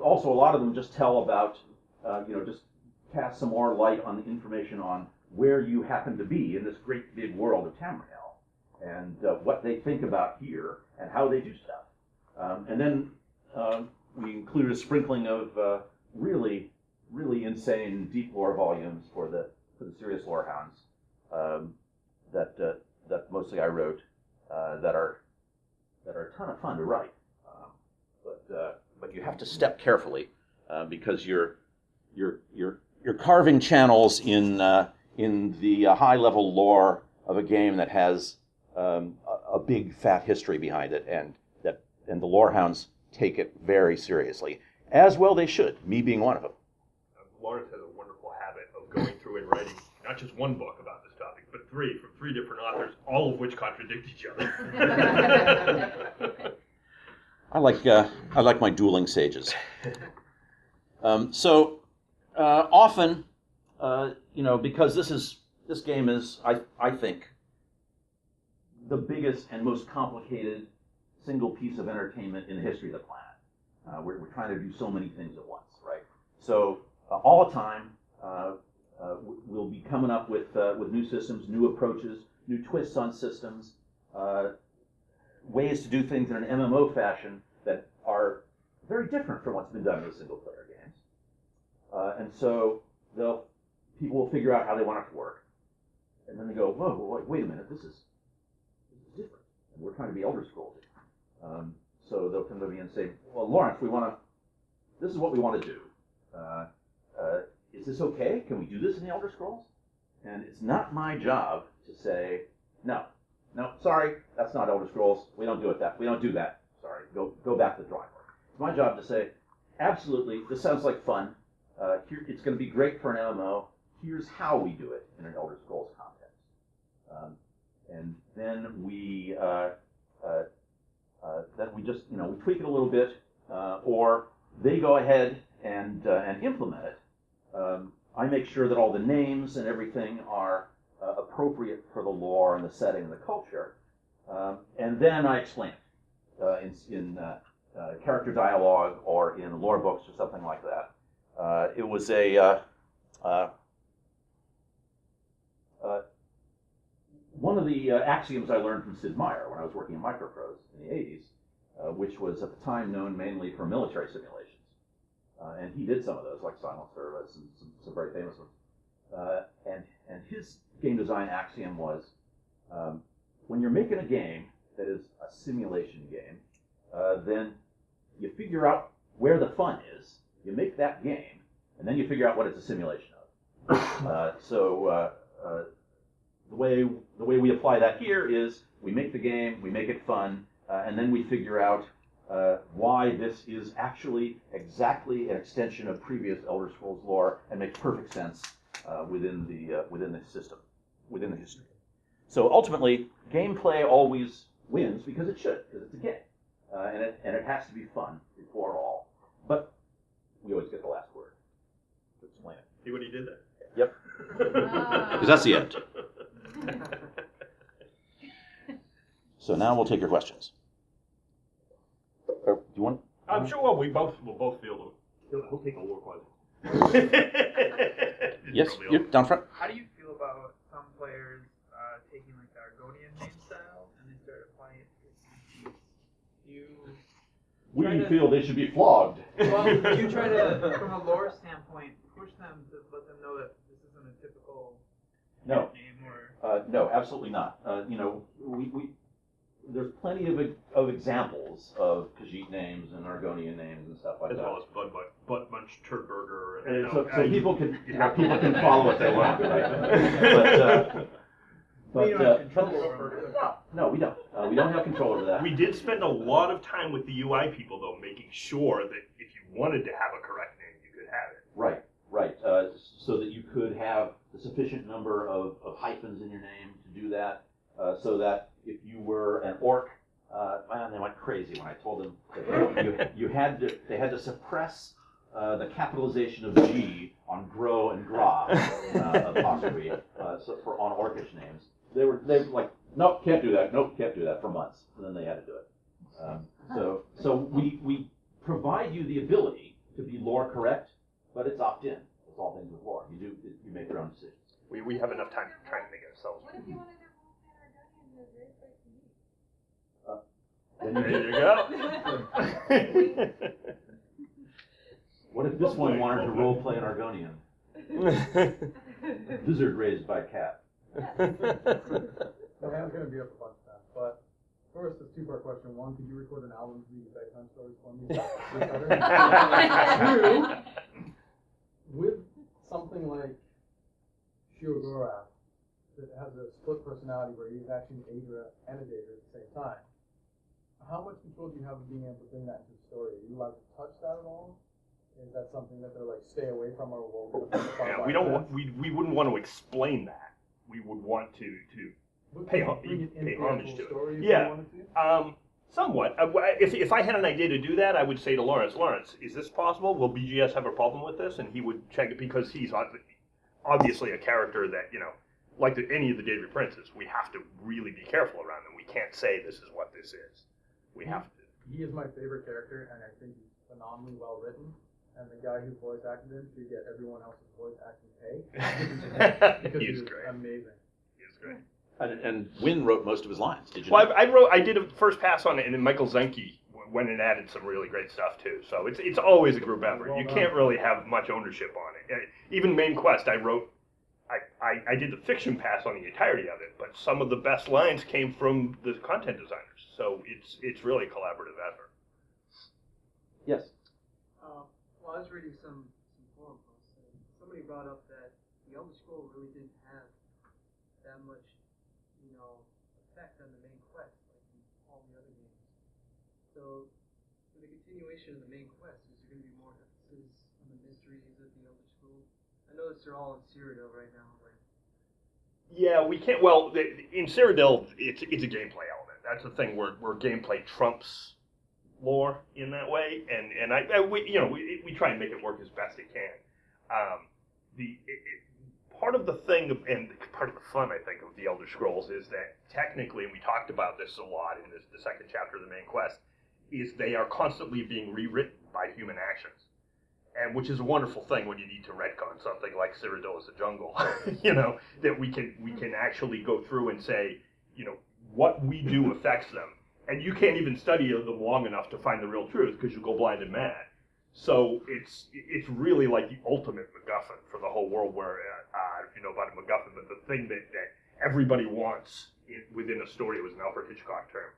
also a lot of them just tell about just cast some more light on the information on where you happen to be in this great big world of Tamriel, and what they think about here and how they do stuff. And then we include a sprinkling of really, really insane deep lore volumes for the serious lore hounds that mostly I wrote that are a ton of fun to write. But you have to step carefully because you're carving channels in the high level lore of a game that has a big fat history behind it, and the lorehounds take it very seriously, as well they should. Me being one of them. Lawrence has a wonderful habit of going through and writing not just one book about this topic, but three from three different authors, all of which contradict each other. I like my dueling sages. Often, because this game is, I think, the biggest and most complicated single piece of entertainment in the history of the planet. We're trying to do so many things at once, right? So all the time, we'll be coming up with new systems, new approaches, new twists on systems, ways to do things in an MMO fashion that are very different from what's been done with single-player games. And so people will figure out how they want it to work, and then they go, "Whoa, wait a minute, this is different, and we're trying to be Elder Scrolls." So they'll come to me and say, "Well, Lawrence, this is what we want to do. Is this okay? Can we do this in the Elder Scrolls?" And it's not my job to say, no, sorry, that's not Elder Scrolls. We don't do that. Sorry, go back to the drawing board. It's my job to say, absolutely, this sounds like fun. It's going to be great for an MMO. Here's how we do it in an Elder Scrolls context. And then we just we tweak it a little bit, or they go ahead and implement it. I make sure that all the names and everything are appropriate for the lore and the setting and the culture, and then I explain it in character dialogue or in lore books or something like that. It was one of the axioms I learned from Sid Meier when I was working in Microprose in the 80s, which was at the time known mainly for military simulations. And he did some of those, like Silent Service and some very famous ones. And his game design axiom was, when you're making a game that is a simulation game, then you figure out where the fun is, you make that game, and then you figure out what it's a simulation of. The way we apply that here is we make the game, we make it fun, and then we figure out why this is actually exactly an extension of previous Elder Scrolls lore and makes perfect sense within the system, within the history. So ultimately, gameplay always wins because it should, because it's a game, and it has to be fun before all. But we always get the last word to explain it. See what he did there? Yep. Because that's the end. So now we'll take your questions. Do you want? I'm sure we'll both feel he'll take a war question. Yes, you're down front. How do you feel about some players taking like the Argonian name style and they start applying it to We try to- feel they should be flogged. Well, do you try to, from a lore standpoint, push them to let them know that this isn't a typical No. name or? No, absolutely not. You know, we there's plenty of examples of Khajiit names and Argonian names and stuff like As that. well as Butt Munch Turd And and so people can people can follow if they want, right? We don't have control over it. No, we don't. We don't have control over that. We did spend a lot of time with the UI people, though, making sure that if you wanted to have a correct name, you could have it. Right, right. So that you could have a sufficient number of hyphens in your name to do that, so that if you were an orc, man, they went crazy when I told them that they had to suppress the capitalization of G on Gro and Gra apostrophe for on orcish names. They were like, nope, can't do that. Nope, can't do that for months, and then they had to do it. So we provide you the ability to be lore correct, but it's opt-in. It's all things with lore. You make your own decisions. We have enough time to try and make it ourselves. What if you wanted to role play an Argonian who's raised by Khajiit? Then you, what if this one wanted to role play an Argonian? Lizard raised by cat. My hand's going to be up a bunch of times, but first, this two-part question. One, could you record an album to read bedtime stories for me? Two, with something like Shiogorath that has a split personality where he's actually an Aedra and a Daedra at the same time, how much control do you have of being able to bring that into the story? Are you allowed to touch that at all? Is that something that they're like, stay away from, or Yeah, we don't. We wouldn't want to explain that. We would want to pay homage to it. Yeah, somewhat. If I had an idea to do that, I would say to Lawrence, is this possible? Will BGS have a problem with this? And he would check it because he's obviously a character that, you know, like any of the Daedra princes, we have to really be careful around them. We can't say this is what this is. We have to. He is my favorite character, and I think he's phenomenally well written. And the guy who voice acted him should get everyone else's voice acting pay. Because He's he was great. amazing. He's great. And Wynn wrote most of his lines. Did you? Well, know? I did a first pass on it, and then Michael Zenke went and added some really great stuff too. So it's always a group effort. You can't really have much ownership on it. Even Main Quest, I did the fiction pass on the entirety of it, but some of the best lines came from the content designers. So it's really a collaborative effort. Yes. Well, I was reading some forum posts, and somebody brought up that the Elder Scroll really didn't have that much, effect on the main quest like in all the other games. So, for the continuation of the main quest, is there going to be more emphasis on the mysteries of the Elder Scroll? I notice they're all in Cyrodiil right now. Right? Yeah, we can't. Well, in Cyrodiil, it's a gameplay element. That's the thing where gameplay trumps lore in that way, and we try and make it work as best it can. Part of the thing and part of the fun, I think, of the Elder Scrolls is that technically, and we talked about this a lot in the second chapter of the main quest, is they are constantly being rewritten by human actions, and which is a wonderful thing when you need to retcon something like Cyrodiil is a jungle. That we can actually go through and say, what we do affects them. And you can't even study them long enough to find the real truth because you go blind and mad. So it's really like the ultimate MacGuffin for the whole world. Where I don't know if you know about a MacGuffin, but the thing that everybody wants within a story was an Alfred Hitchcock term,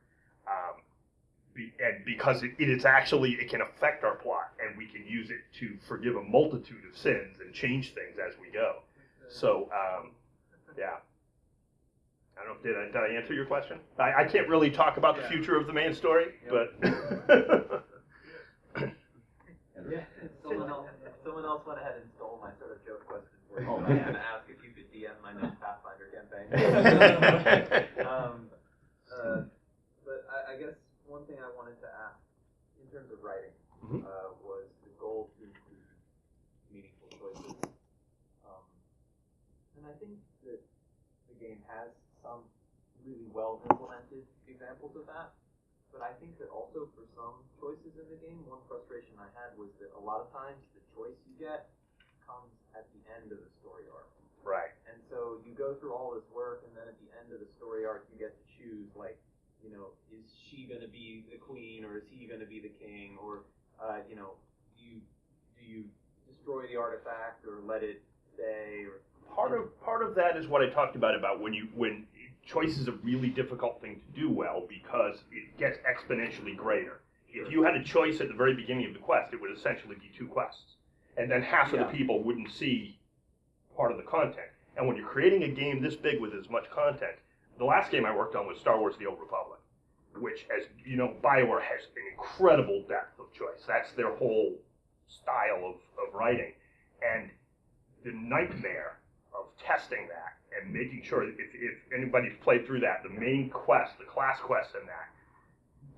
and because it is actually, it can affect our plot, and we can use it to forgive a multitude of sins and change things as we go. So yeah. I don't know, did I answer your question? I can't really talk about the future of the main story, but... Someone else went ahead and stole my sort of joke question for you. Oh, I was man. going to ask if you could DM my next Pathfinder campaign. But I guess one thing I wanted to ask, in terms of writing, was the goal to include meaningful choices. And I think that the game has some really well implemented examples of that. But I think that also for some choices in the game, one frustration I had was that a lot of times the choice you get comes at the end of the story arc. Right. And so you go through all this work, and then at the end of the story arc, you get to choose, like, is she going to be the queen or is he going to be the king, or do you destroy the artifact or let it stay, or Part of that is what I talked about when choice is a really difficult thing to do well because it gets exponentially greater. If you had a choice at the very beginning of the quest, it would essentially be 2 quests, and then half of the people wouldn't see part of the content. And when you're creating a game this big with as much content, the last game I worked on was Star Wars: The Old Republic, which, as you know, BioWare has an incredible depth of choice. That's their whole style of writing, and the nightmare of testing that and making sure that if anybody's played through that, the main quest, the class quest in that,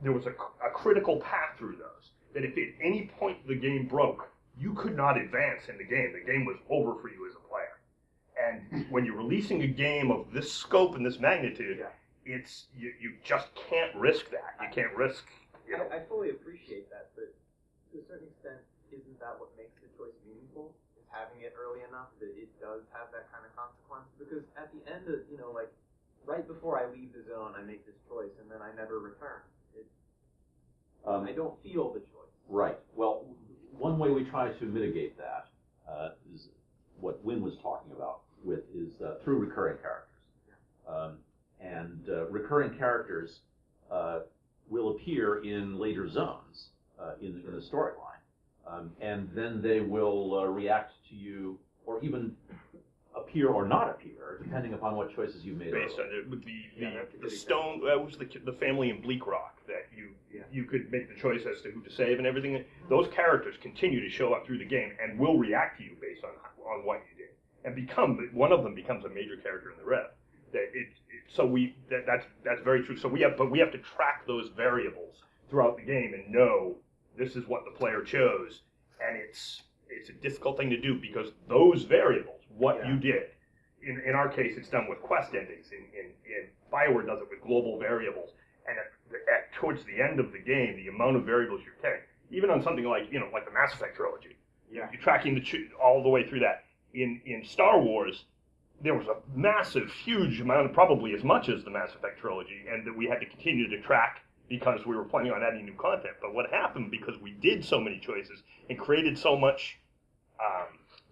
there was a critical path through those, that if at any point the game broke, you could not advance in the game. The game was over for you as a player. And when you're releasing a game of this scope and this magnitude, it's you just can't risk that. You can't risk, I fully appreciate that, but to a certain extent, isn't that what makes the choice meaningful? Is having it early enough that it does have that kind of consequence? Because at the end of, like right before I leave the zone, I make this choice and then I never return. I don't feel the choice. Right. Well, one way we try to mitigate that is what Wynn was talking about is through recurring characters. Recurring characters will appear in later zones in the storyline, and then they will react to you, or even appear or not appear, depending upon what choices you made. Based on it, with the stone, was the family in Bleak Rock that you could make the choice as to who to save and everything. Those characters continue to show up through the game and will react to you based on what you did, and one of them becomes a major character in the Rev. That's very true. So we have to track those variables throughout the game and know this is what the player chose, and it's a difficult thing to do because those variables, what you did, in our case, it's done with quest endings. In BioWare does it with global variables, and towards the end of the game, the amount of variables you're carrying, even on something like like the Mass Effect trilogy, you're tracking all the way through that. In Star Wars, there was a massive, huge amount, probably as much as the Mass Effect trilogy, and that we had to continue to track because we were planning on adding new content. But what happened, because we did so many choices and created so much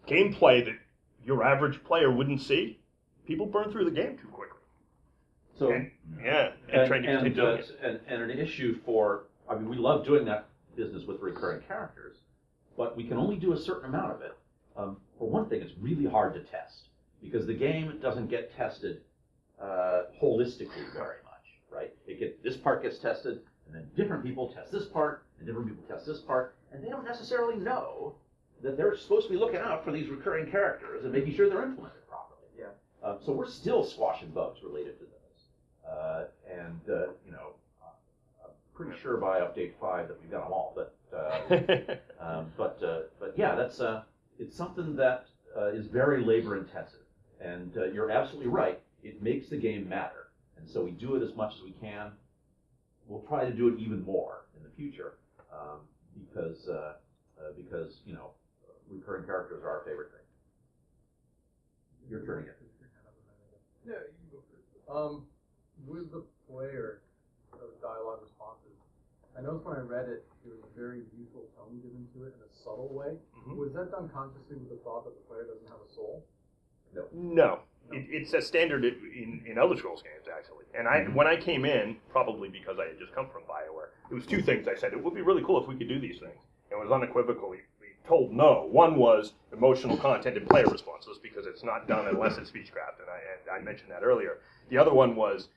gameplay that your average player wouldn't see, people burn through the game too quickly. So and an issue for, we love doing that business with recurring characters, but we can only do a certain amount of it. For one thing, it's really hard to test because the game doesn't get tested holistically very much, right? This part gets tested, and then different people test this part, and different people test this part, and they don't necessarily know that they're supposed to be looking out for these recurring characters and making sure they're implemented properly. Yeah. So we're still squashing bugs related to those. I'm pretty sure by update 5 that we've got them all. But yeah, it's something that is very labor intensive. And you're absolutely right. It makes the game matter. And so we do it as much as we can. We'll try to do it even more in the future because recurring characters are our favorite thing. Your turn again. Yeah, you can go first. With the player, those dialogue responses, I noticed when I read it, there was a very neutral tone given to it in a subtle way. Mm-hmm. Was that done consciously with the thought that the player doesn't have a soul? No. It's a standard in Elder Scrolls games, actually. And when I came in, probably because I had just come from BioWare, it was 2 things I said. It would be really cool if we could do these things. It was unequivocally told no. One was emotional content and player responses because it's not done unless it's speechcraft, and I mentioned that earlier. The other one was,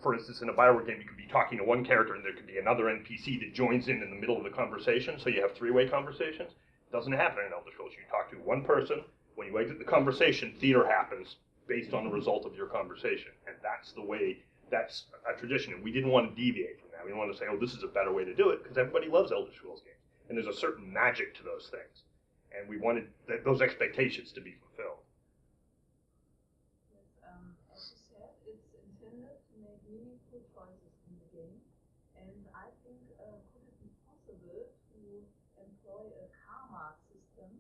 for instance, in a BioWare game, you could be talking to one character and there could be another NPC that joins in the middle of the conversation, so you have 3-way conversations. It doesn't happen in Elder Scrolls. You talk to one person. When you exit the conversation, theater happens based on the result of your conversation, and that's a tradition, and we didn't want to deviate from that. We didn't want to say, oh, this is a better way to do it, because everybody loves Elder Scrolls games. And there's a certain magic to those things. And we wanted those expectations to be fulfilled. Yes, as you said, it's intended to make meaningful choices in the game. And I think, could it be possible to employ a karma system,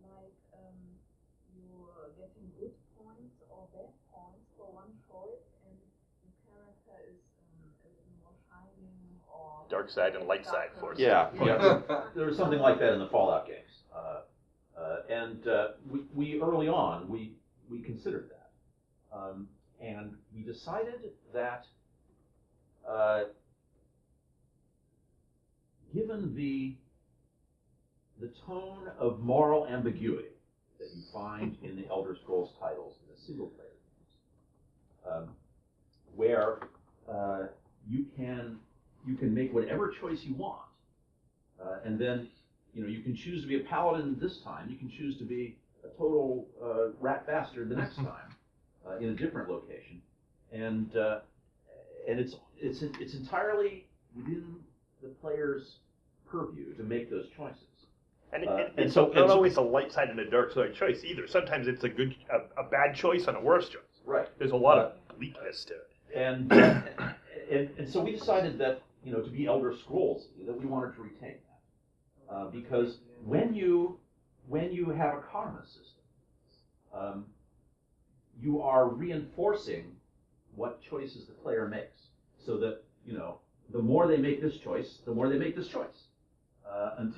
like you're getting good points or bad points for one choice, and your character is dark side and light side force. Yeah, there was something like that in the Fallout games, and we early on we considered that, and we decided that given the tone of moral ambiguity that you find in the Elder Scrolls titles in the single player games, where you can make whatever choice you want, and then you can choose to be a paladin this time. You can choose to be a total rat bastard the next time in a different location, and it's entirely within the player's purview to make those choices. And so not always a light side and a dark side choice either. Sometimes it's a bad choice and a worse choice. Right. There's a lot of bleakness to it. And so we decided that to be Elder Scrolls, that we wanted to retain that, because when you have a karma system, you are reinforcing what choices the player makes, so that the more they make this choice, the more they make this choice, and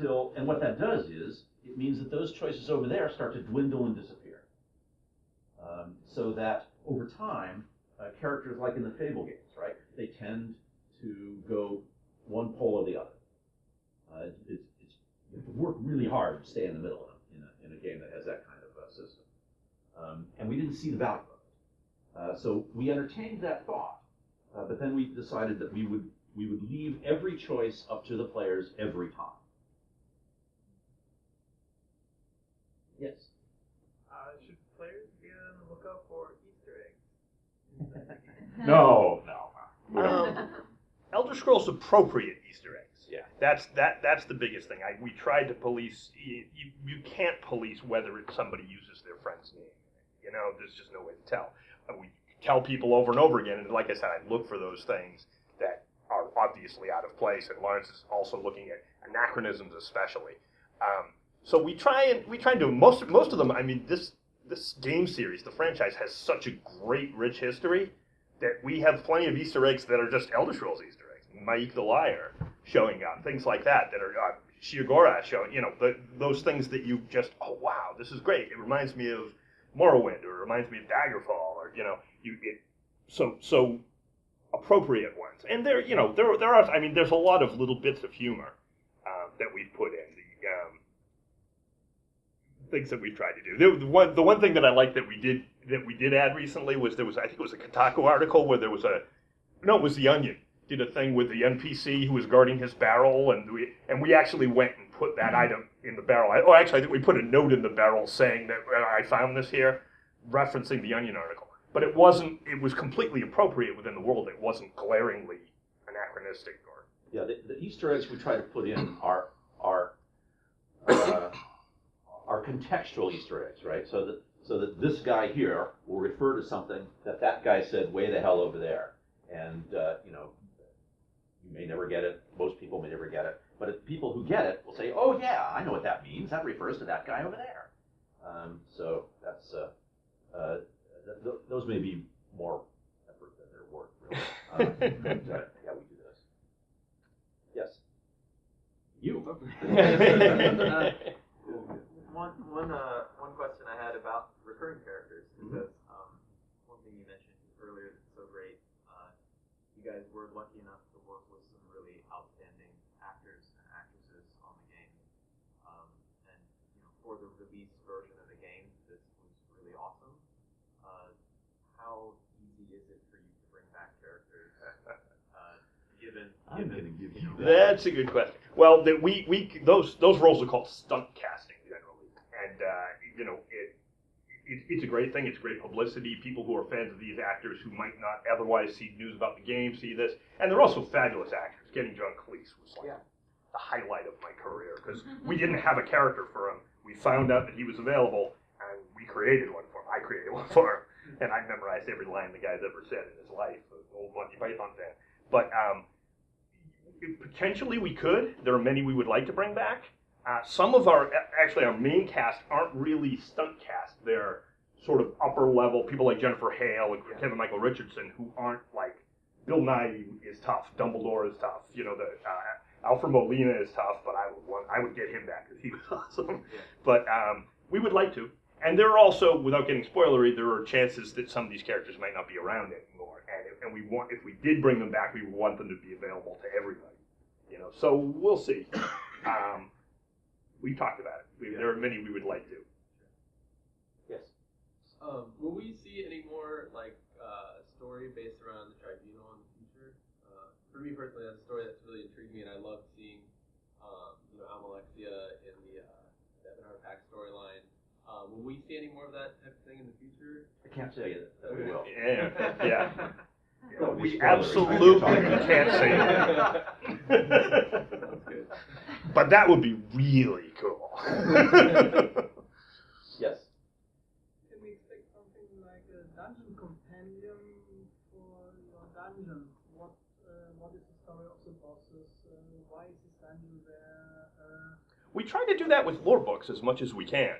what that does is it means that those choices over there start to dwindle and disappear, so that over time, characters like in the Fable games, right, they tend to go one pole or the other. You have to work really hard to stay in the middle in a game that has that kind of system. And we didn't see the value of it. So we entertained that thought, but then we decided that we would leave every choice up to the players every time. Yes? Should players be on the lookout for Easter eggs? No. Elder Scrolls appropriate Easter eggs. Yeah. That's the biggest thing. We tried to police. You can't police whether somebody uses their friend's name. There's just no way to tell. We tell people over and over again, and like I said, I look for those things that are obviously out of place. And Lawrence is also looking at anachronisms, especially. So we try and do most of them. I mean, this game series, the franchise, has such a great, rich history that we have plenty of Easter eggs that are just Elder Scrolls Easter eggs. Mike the Liar showing up, things like that are Shiogora showing, those things that you just, oh wow, this is great. It reminds me of Morrowind, or it reminds me of Daggerfall, or so appropriate ones. And there are. I mean, there's a lot of little bits of humor that we've put in. Things that we've tried to do. The one thing that I like that we did add recently was I think it was a Kotaku article where it was The Onion did a thing with the NPC who was guarding his barrel, and we actually went and put that item in the barrel. Actually, I think we put a note in the barrel saying that I found this here, referencing the Onion article. But it was completely appropriate within the world. It wasn't glaringly anachronistic or. Yeah, the Easter eggs we try to put in are contextual Easter eggs, right? So that this guy here will refer to something that guy said way the hell over there, and you may never get it. Most people may never get it, but if people who get it will say, "Oh yeah, I know what that means. That refers to that guy over there." So that's those may be more effort than they're worth, really. Yeah, we do this. Yes. You. One question I had about recurring characters, because one thing you mentioned earlier that's so great, you guys were lucky enough to work with some really outstanding actors and actresses on the game, and for the release version of the game, this was really awesome. How easy is it for you to bring back characters, given I'm going to give you that. That's a good question. Well, those roles are called stunt casting generally, and it's a great thing. It's great publicity. People who are fans of these actors who might not otherwise see news about the game see this, and they're also fabulous actors. Getting John Cleese was like the highlight of my career, because we didn't have a character for him. We found out that he was available, and we created one for him. I created one for him, and I memorized every line the guy's ever said in his life. An old Monty Python fan, but. Potentially we could. There are many we would like to bring back. Some of our main cast aren't really stunt cast. They're sort of upper level people like Jennifer Hale and Kevin Michael Richardson, who aren't like Bill Nye is tough. Dumbledore is tough. You know, the Alfred Molina is tough, but I would get him back because he was awesome. Yeah. But we would like to. And there are also, without getting spoilery, there are chances that some of these characters might not be around anymore. And if we did bring them back, we would want them to be available to everybody. You know, so we'll see. We've talked about it. There are many we would like to. Yes. Will we see any more like story based around the tribunal in the future? For me personally, that's a story that's really intrigued me, and I love seeing Amalexia in the Evan Pack storyline. Will we see any more of that type of thing in the future? I can't tell you that we will. Yeah. That would be We spoilery. absolutely can't say that. Sounds good. But that would be really cool. Yes. Can we expect something like a dungeon companion for your dungeon? What is the story of the bosses? Why is this dungeon there? We try to do that with lore books as much as we can.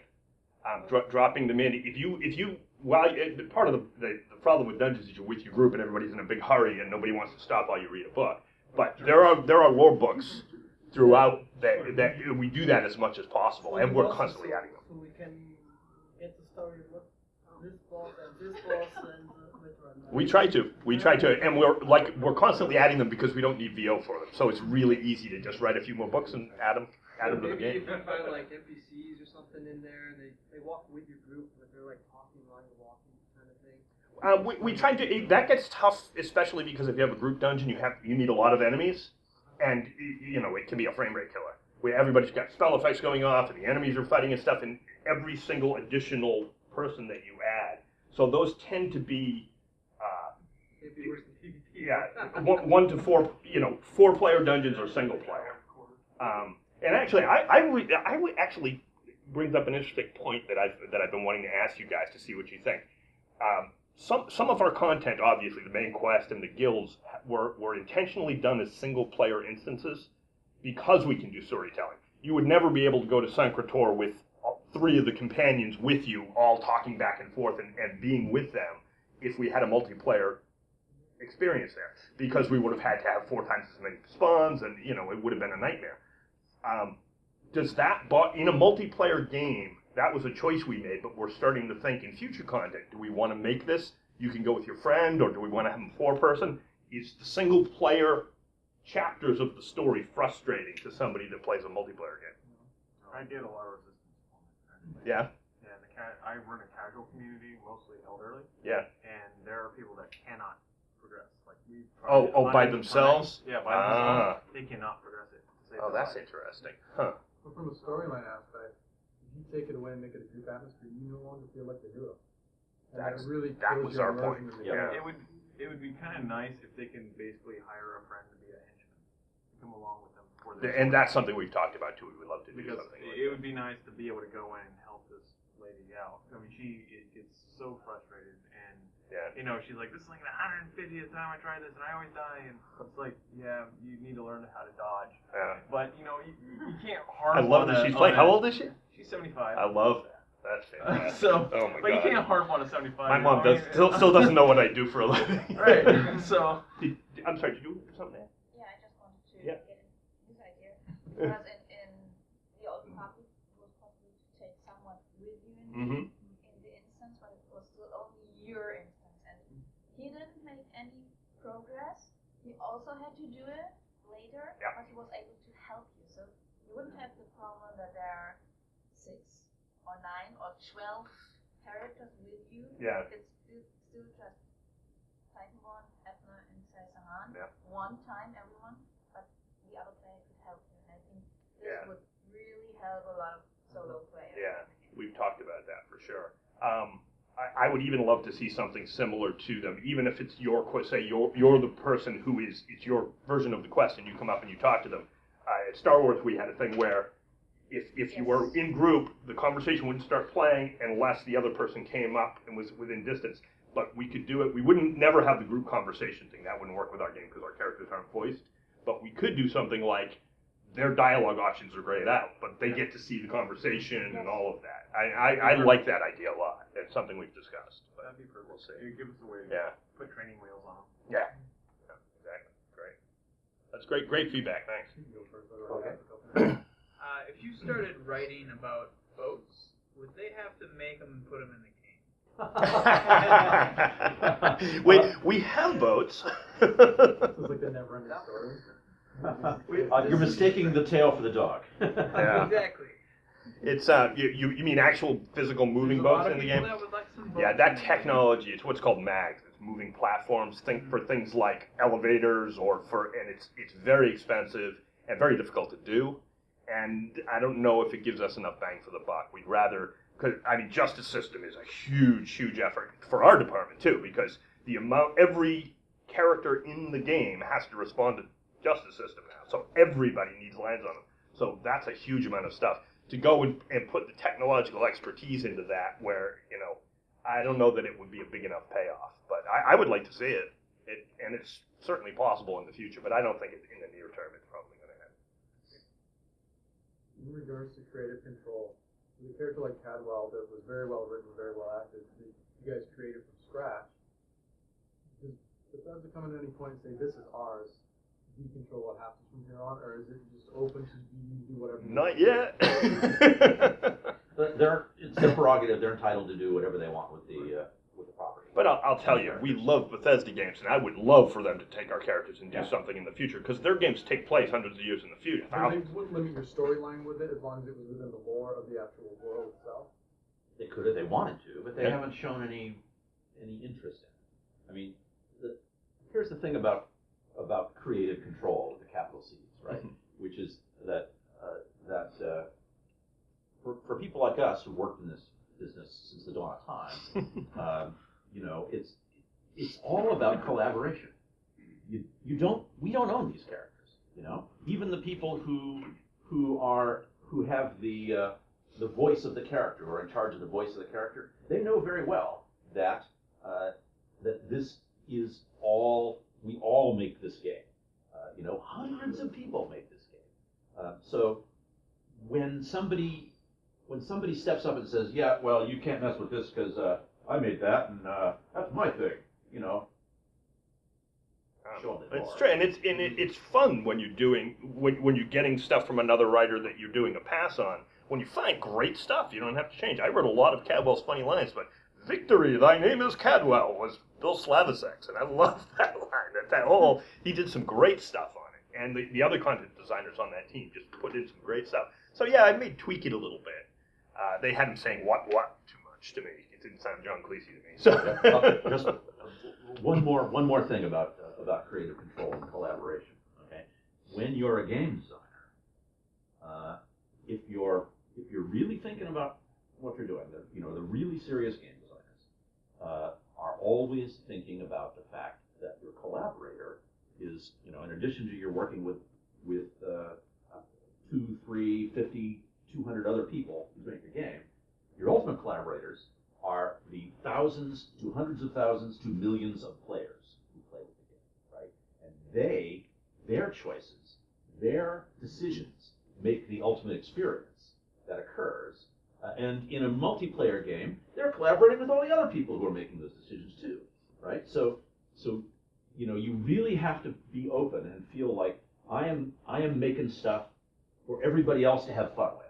Dropping them in. If you part of the problem with dungeons is you're with your group and everybody's in a big hurry and nobody wants to stop while you read a book. But there are lore books throughout that we do that as much as possible, and we're constantly adding them. So we can get the story of what this boss and this boss and later. We try to, and we're constantly adding them because we don't need VO for them. So it's really easy to just write a few more books and add them to the Maybe game. you can find like NPCs or something in there, and they walk with your group, but they're like talking while you're walking, kind of thing. We try to. That gets tough, especially because if you have a group dungeon, you need a lot of enemies, and you know it can be a frame rate killer. Where everybody's got spell effects going off, and the enemies are fighting and stuff, and every single additional person that you add. So those tend to be. Maybe worse than PvP. Yeah, 1 to 4. 4-player dungeons or single player. And actually, I would actually brings up an interesting point that I've been wanting to ask you guys to see what you think. Some of our content, obviously, the main quest and the guilds, were intentionally done as single player instances because we can do storytelling. You would never be able to go to Sancretor with 3 of the companions with you, all talking back and forth and being with them, if we had a multiplayer experience there, because we would have had to have 4 times as many spawns, and it would have been a nightmare. Does that, but in a multiplayer game, that was a choice we made, but we're starting to think in future content, do we want to make this, you can go with your friend, or do we want to have them 4-person? Is the single player chapters of the story frustrating to somebody that plays a multiplayer game? I get a lot of resistance. Yeah? Yeah, I run a casual community, mostly elderly. Yeah. And there are people that cannot progress. Like we. By themselves? Yeah, by themselves. They cannot progress it. Oh, that's interesting. Huh. But from a storyline aspect, if you take it away and make it a group atmosphere, you no longer feel like the hero. And That kills was your our point. immersion in the Yeah. game. It would be kind of nice if they can basically hire a friend to be a henchman, to come along with them for their And story. that's something we've talked about too. We'd love to do Because something like it would be nice to be able to go in and help this lady out. I mean, she gets so frustrated, and Yeah. she's like, "This is like the 150th time I try this, and I always die." And it's like, yeah, you need to learn how to dodge. Yeah. But you can't harm. I love that she's playing. How old is she? She's 75. I love that. That's fantastic. So, oh my but you God. can't harp on a 75. My mom still doesn't know what I do for a living. Right. So. I'm sorry. Did you do something there? Yeah, I just wanted to Yeah. get this idea. Because in the old copy, it was possible to take someone with you in the instance, but it was still only your instance. And he didn't make any progress. He also had to do it later, but he was able to help you. So you wouldn't have the problem that there are 6 or 9 or 12 characters with you. Yeah. It's still just Titanborn, Ebner, and Sahan. Yeah. One time, everyone, but the other player could help you. And I think this Yeah. would really help a lot of solo players. Yeah, we've talked about that for sure. I would even love to see something similar to them, even if it's your quest. Say you're the person who it's your version of the quest, and you come up and you talk to them. At Star Wars, we had a thing where if you were in group, the conversation wouldn't start playing unless the other person came up and was within distance. But we could do it. We wouldn't never have the group conversation thing. That wouldn't work with our game because our characters aren't voiced. But we could do something like their dialogue options are grayed out, but they get to see the conversation and all of that. I like that idea a lot. It's something we've discussed. But That'd be perfect. We'll see. It gives us a way to Yeah. put training wheels on them. Yeah. That's great. Great feedback. Thanks. Okay. If you started writing about boats, would they have to make them and put them in the game? we have boats. It's like the never-ending story. You're mistaking the tail for the dog. Yeah. Exactly. It's you mean actual physical moving boats in the game? That would like some boats Yeah, that in the game. technology, it's what's called MAGs. It's moving platforms. Think for things like elevators and it's very expensive and very difficult to do. And I don't know if it gives us enough bang for the buck. We'd rather, because I mean, justice system is a huge effort for our department too, because every character in the game has to respond to justice system now. So everybody needs lines on them. So that's a huge amount of stuff. To go and put the technological expertise into that, where, I don't know that it would be a big enough payoff. But I would like to see it. And it's certainly possible in the future, but I don't think in the near term it's probably going to happen. In regards to creative control, with a character like Cadwell that was very well written, very well acted, that you guys created from scratch, does Bethesda come at any point and say, this is ours, we control what happens from here on, or is it just open to you do whatever you Not want? yet. It's their prerogative. They're entitled to do whatever they want with the property. But I'll tell you, we love Bethesda games, and I would love for them to take our characters and do something in the future, because their games take place hundreds of years in the future. But they wouldn't limit your storyline with it as long as it was within the lore of the actual world itself. They could if they wanted to, but they Yeah. haven't shown any interest in it. I mean, here's the thing about creative control with the capital C's, right? Which is that for people like us who worked in this business since the dawn of time, it's all about collaboration. We don't own these characters, Even the people who have the voice of the character, or are in charge of the voice of the character, they know very well that this is we all make this game. Hundreds of people make this game. So when somebody steps up and says, "Yeah, well, you can't mess with this because I made that, and that's my thing," show them the It's door. true, and it's fun when when you're getting stuff from another writer that you're doing a pass on. When you find great stuff, you don't have to change. I read a lot of Cadwell's funny lines, but "Victory, thy name is Cadwell" was Bill Slavisek's, and I love that line. He did some great stuff on it, and the other content designers on that team just put in some great stuff. So yeah, I may tweak it a little bit. They had him saying what too much to me. It didn't sound John Cleese to me. So Just one more thing about creative control and collaboration. Okay, when you're a game designer, if you're really thinking about what you're doing, the really serious game designers are always thinking about the fact that your collaborator is, in addition to you're working with 2, 3, 50, 200 other people who make your game, your ultimate collaborators are the thousands to hundreds of thousands to millions of players who play with the game, right? And their choices, their decisions make the ultimate experience that occurs. And in a multiplayer game, they're collaborating with all the other people who are making those decisions too, right? So you really have to be open and feel like I am making stuff for everybody else to have fun with,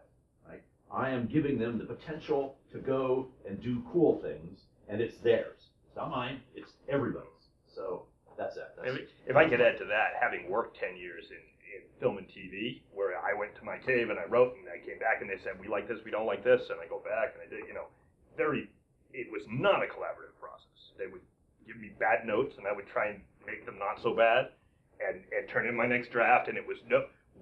right? I am giving them the potential to go and do cool things, and it's theirs. It's not mine, it's everybody's. So that's it. if I could add to that, having worked 10 years in film and TV, where I went to my cave and I wrote, and I came back and they said, "We like this, we don't like this," and I go back and I did, it was not a collaborative process. They would give me bad notes, and I would try and make them not so bad, and turn in my next draft, and it was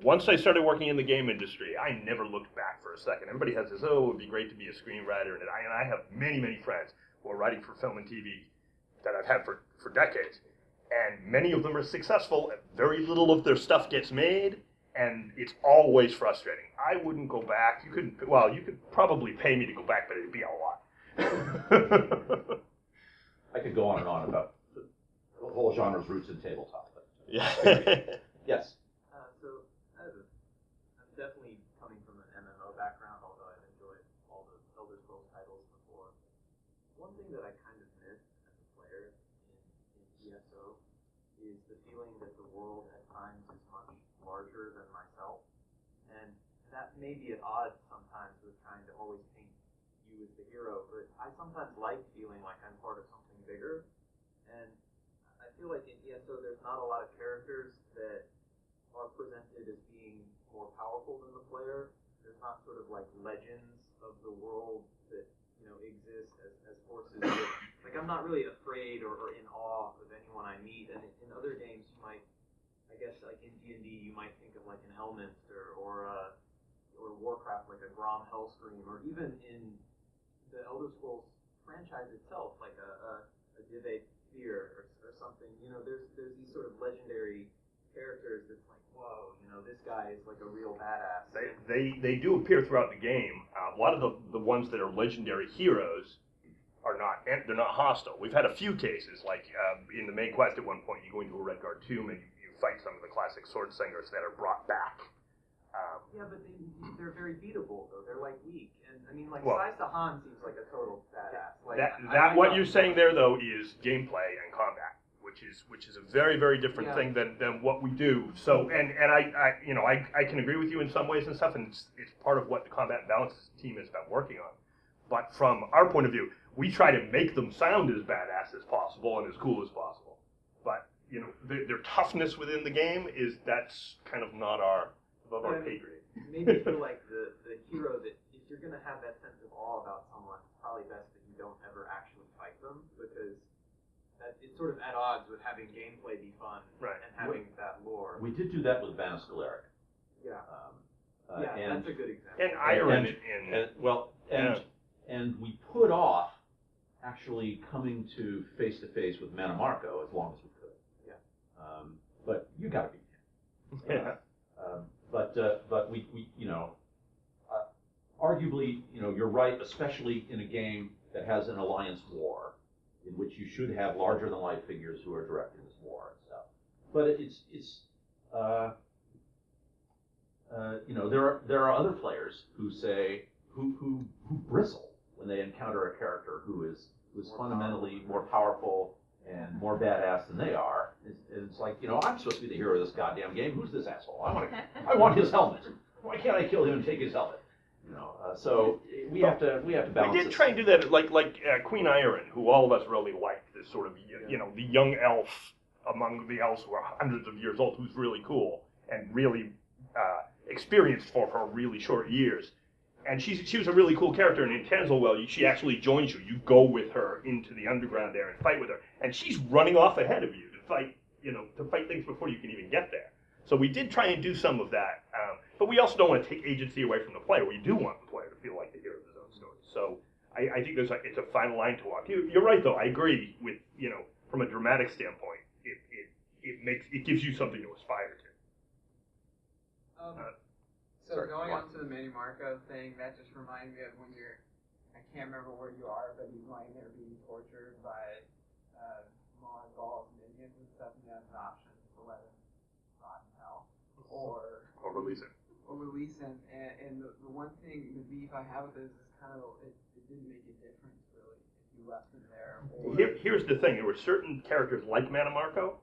once I started working in the game industry, I never looked back for a second. Everybody has this, it would be great to be a screenwriter, and I have many friends who are writing for film and TV that I've had for decades. And many of them are successful, and very little of their stuff gets made, and it's always frustrating. I wouldn't go back. You could probably pay me to go back, but it'd be a lot. I could go on and on about the whole genre's roots in tabletop. But Yeah. yes. So I'm definitely coming from an MMO background, although I've enjoyed all the Elder Scrolls titles before. One thing that I kind of miss as a player in ESO is the feeling that the world at times is much larger than myself. And that may be at odds sometimes with trying to always paint you as the hero, but I sometimes like feeling like I'm part of something bigger. And I feel like in ESO there's not a lot of characters that are presented as being more powerful than the player. There's not sort of like legends of the world that, you know, exist as forces that, like, I'm not really afraid or in awe of anyone I meet. And in other games you might, I guess, like in D&D you might think of like an Elminster or Warcraft like a Grom Hellscream, or even in the Elder Scrolls franchise itself like a Dive Fear or something. You know, there's these sort of legendary characters that's like, whoa, you know, this guy is like a real badass. They do appear throughout the game. A lot of the ones that are legendary heroes are not, they're not hostile. We've had a few cases, like in the main quest at one point, you go into a Redguard tomb and you fight some of the classic sword singers that are brought back. Yeah, but they're very beatable though. They're like weak, and I mean, like, Well, Sai Sahan seems like a total badass. Like, what you're saying there though is gameplay and combat, which is a very, very different thing than what we do. So and I can agree with you in some ways and stuff, and it's part of what the combat and balance team has been working on. But from our point of view, we try to make them sound as badass as possible and as cool as possible. But you know, their toughness within the game that's kind of not above our pay grade. It made me feel like the hero that, if you're gonna have that sense of awe about someone, it's probably best that you don't ever actually fight them, because it's sort of at odds with having gameplay be fun and having that lore. We did do that with Vanis Galeric. Yeah. And that's a good example. And Iron and we put off actually coming to face with Manamarco as long as we could. Yeah. But you got to beat him. But we you know, arguably, you know, you're right, especially in a game that has an alliance war, in which you should have larger than life figures who are directing this war and stuff. But you know, there are other players who say who bristle when they encounter a character who is fundamentally more powerful and more badass than they are. It's like, you know, I'm supposed to be the hero of this goddamn game. Who's this asshole? I want his helmet. Why can't I kill him and take his helmet? You know, so we have to balance. We did try and do that, like Queen Iron, who all of us really liked. This sort of, you know, the young elf among the elves who are hundreds of years old, who's really cool and really experienced for her really short years. And she was a really cool character, and in Tanzelwell, she actually joins you. You go with her into the underground there and fight with her, and she's running off ahead of you to fight, you know, to fight things before you can even get there. So we did try and do some of that, but we also don't want to take agency away from the player. We do want the player to feel like the hero of his own story. So I think it's a fine line to walk. You're right, though. I agree with, you know, from a dramatic standpoint, it gives you something to aspire to. So going on to the Manny Marco thing, that just reminded me of when I can't remember where you are, but he's lying there being tortured by Mongols, minions and stuff, and you have an option to let him rot in hell, or release him. Or release him, and the one thing, the beef I have with this is kind of, it didn't make a difference, really, if you left him there. Here's the thing, there were certain characters like Manamarco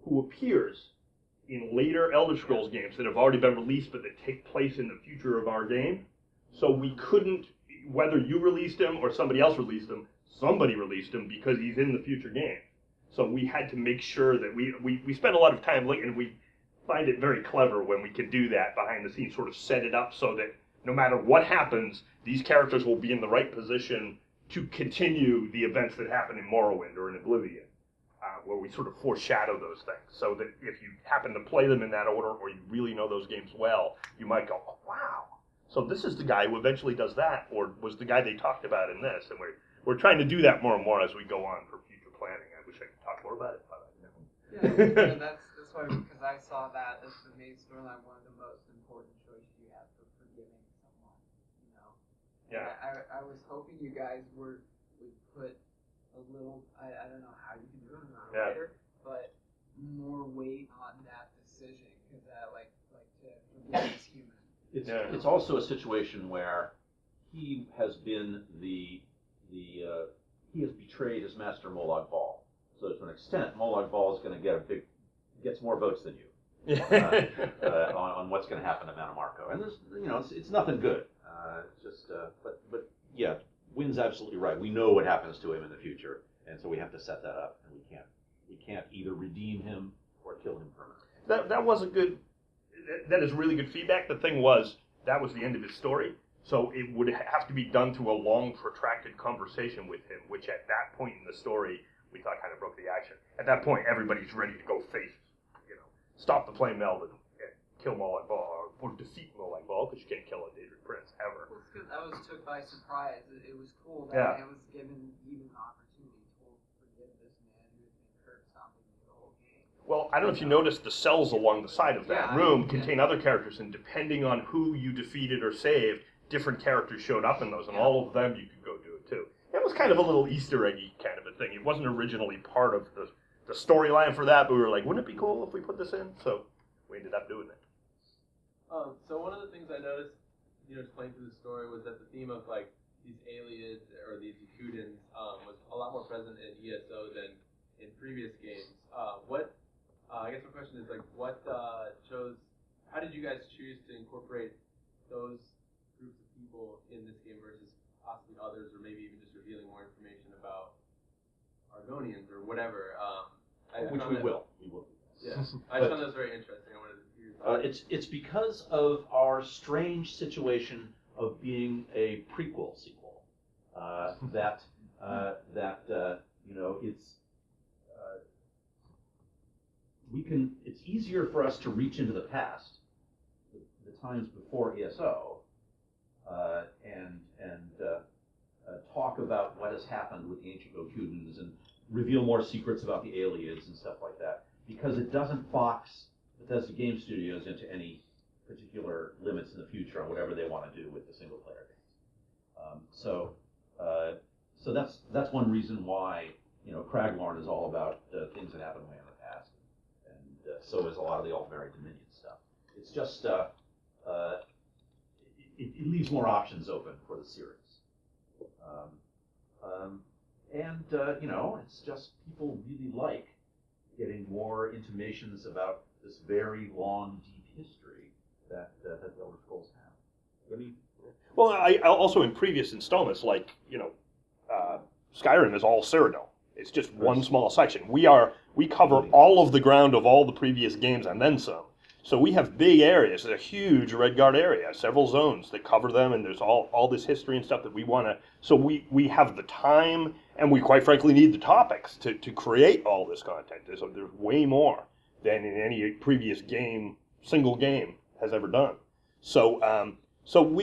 who appears in later Elder Scrolls games that have already been released but that take place in the future of our game. So we couldn't, whether you released him or somebody else released him, somebody released him because he's in the future game. So we had to make sure that we spent a lot of time looking, and we find it very clever when we can do that behind the scenes, sort of set it up so that no matter what happens, these characters will be in the right position to continue the events that happen in Morrowind or in Oblivion. Where we sort of foreshadow those things, so that if you happen to play them in that order, or you really know those games well, you might go, oh, wow, so this is the guy who eventually does that, or was the guy they talked about in this, and we're trying to do that more and more as we go on for future planning. I wish I could talk more about it, but I don't. Yeah, that's why, because I saw that as the main storyline, one of the most important choices you have for forgiving someone, you know. Yeah. I was hoping you guys would put a little, I don't know how you can do it, I'm not a writer, but more weight on that decision, because like to forgive is human. It's also a situation where he has been he has betrayed his master Molag Bal. So to an extent, Molag Bal is going to gets more votes than you. on what's going to happen to Manamarco. And there's, it's nothing good. But yeah, Wynn's absolutely right. We know what happens to him in the future, and so we have to set that up, and we can't either redeem him or kill him permanently. That was a good. That is really good feedback. The thing was, that was the end of his story. So it would have to be done through a long, protracted conversation with him, which at that point in the story, we thought kind of broke the action. At that point, everybody's ready to go face, stop the flame meld and kill Molag Bal, or defeat Molag Bal, because you can't kill a Daedric prince, ever. Well, it's because I was took by surprise. It was cool that Yeah. I was given even the opportunity to forgive this man who has been hurt stopping the whole game. Well, I don't know if you noticed the cells along the side of that Yeah, room I- contain other characters, and depending on who you defeated or saved, different characters showed up in those, and all of them you could go do it too. It was kind of a little Easter eggy kind of a thing. It wasn't originally part of the storyline for that, but we were like, wouldn't it be cool if we put this in? So we ended up doing it. So one of the things I noticed, just playing through the story, was that the theme of like these aliens or these Yakutans was a lot more present in ESO than in previous games. I guess my question is like, how did you guys choose to incorporate those groups of people in this game versus possibly others, or maybe even just revealing more information about Argonians or whatever? Which we will. Yeah, I just found that was very interesting. I wanted to hear your thoughts. It's because of our strange situation of being a prequel sequel that it's easier for us to reach into the past, the times before ESO, and talk about what has happened with the ancient Yakutans and reveal more secrets about the aliens and stuff like that, because it doesn't box Bethesda Game Studios into any particular limits in the future on whatever they want to do with the single player games. So that's one reason why Craglorn is all about things that happened way in the past, and so is a lot of the Altmeric Dominion stuff. It's just it leaves more options open for the series. It's just people really like getting more intimations about this very long, deep history that the Elder Scrolls have. Well, I also in previous installments, like Skyrim is all Cyrodiil. It's just one small section. We cover all of the ground of all the previous games and then some. So we have big areas. There's a huge Redguard area, several zones that cover them, and there's all this history and stuff that we want to. So we have the time, and we quite frankly need the topics to create all this content. There's way more than in any previous single game has ever done. So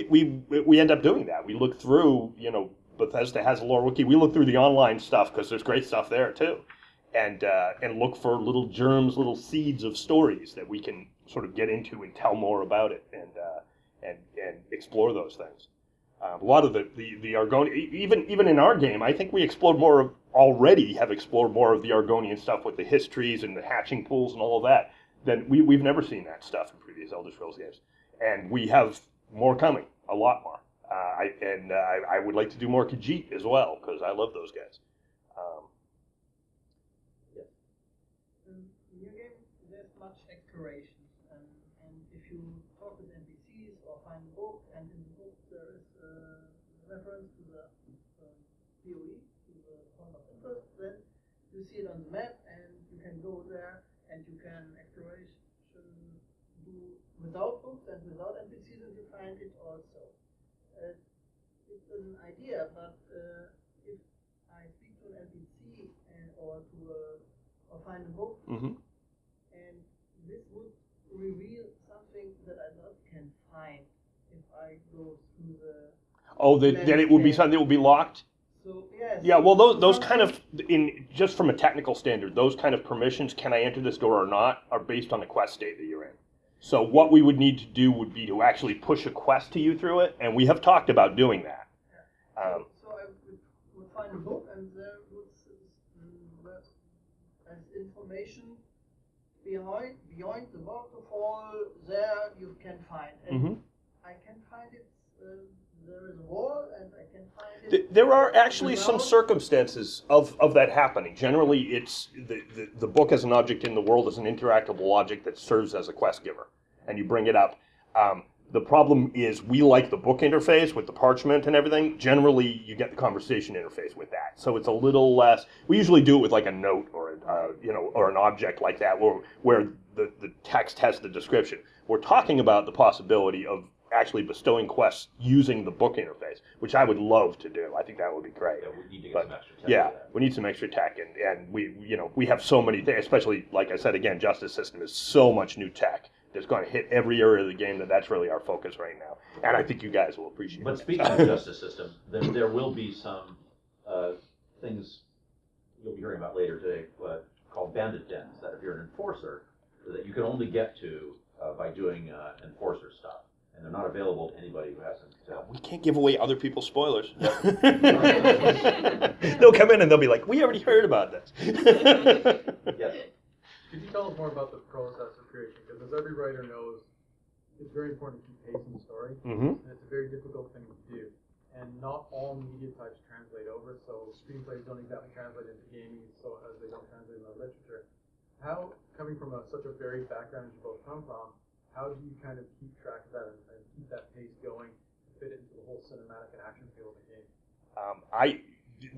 we end up doing that. We look through, Bethesda has a lore wiki. We look through the online stuff because there's great stuff there too, and look for little germs, little seeds of stories that we can sort of get into and tell more about it and explore those things. A lot of the Argonian, even in our game, I think we explored have explored more of the Argonian stuff with the histories and the hatching pools and all of that. Than we've never seen that stuff in previous Elder Scrolls games, and we have more coming, a lot more. I would like to do more Khajiit as well because I love those guys. In your game, there's much exploration, and if you talk with NPCs or find a book, and in the book there is a reference to the POE, to the point of interest, then you see it on the map, and you can go there, and you can exploration do without books and without NPCs, and you find it also. It's an idea, but if I speak to an NPC or find a book, and this would reveal something that I not can find if I go through the. Oh, then it would be something that would be locked. So yes. Yeah, well, those kind of just from a technical standard, those kind of permissions, can I enter this door or not, are based on the quest state that you're in. So what we would need to do would be to actually push a quest to you through it, and we have talked about doing that. So I would find a book, and there as information beyond the waterfall. There you can find, and I can find it there is war and I can find it. There are actually some circumstances of that happening. Generally, it's the book as an object in the world is an interactable object that serves as a quest giver, and you bring it up. The problem is we like the book interface with the parchment and everything. Generally, you get the conversation interface with that, so it's a little less. We usually do it with like a note or or an object like that, where the text has the description. We're talking about the possibility of actually bestowing quests using the book interface, which I would love to do. I think that would be great. Yeah, we need to get some extra tech. Yeah, we need some extra tech, and we have so many things. Especially, like I said again, Justice System is so much new tech that's going to hit every area of the game that's really our focus right now. And I think you guys will appreciate it. But speaking of Justice System, there will be some things you'll be hearing about later today called bandit dens that if you're an enforcer, that you can only get to by doing enforcer stuff. And they're not available to anybody who hasn't. We can't give away other people's spoilers. They'll come in and they'll be like, "We already heard about this." Yes. Could you tell us more about the process of creation? Because as every writer knows, it's very important to keep pacing the story, and it's a very difficult thing to do. And not all media types translate over, so screenplays don't exactly translate into gaming, so as they don't translate into literature. How, coming from such a varied background you both come from, how do you kind of keep track of that and keep that pace going to fit it into the whole cinematic and action feel of the game?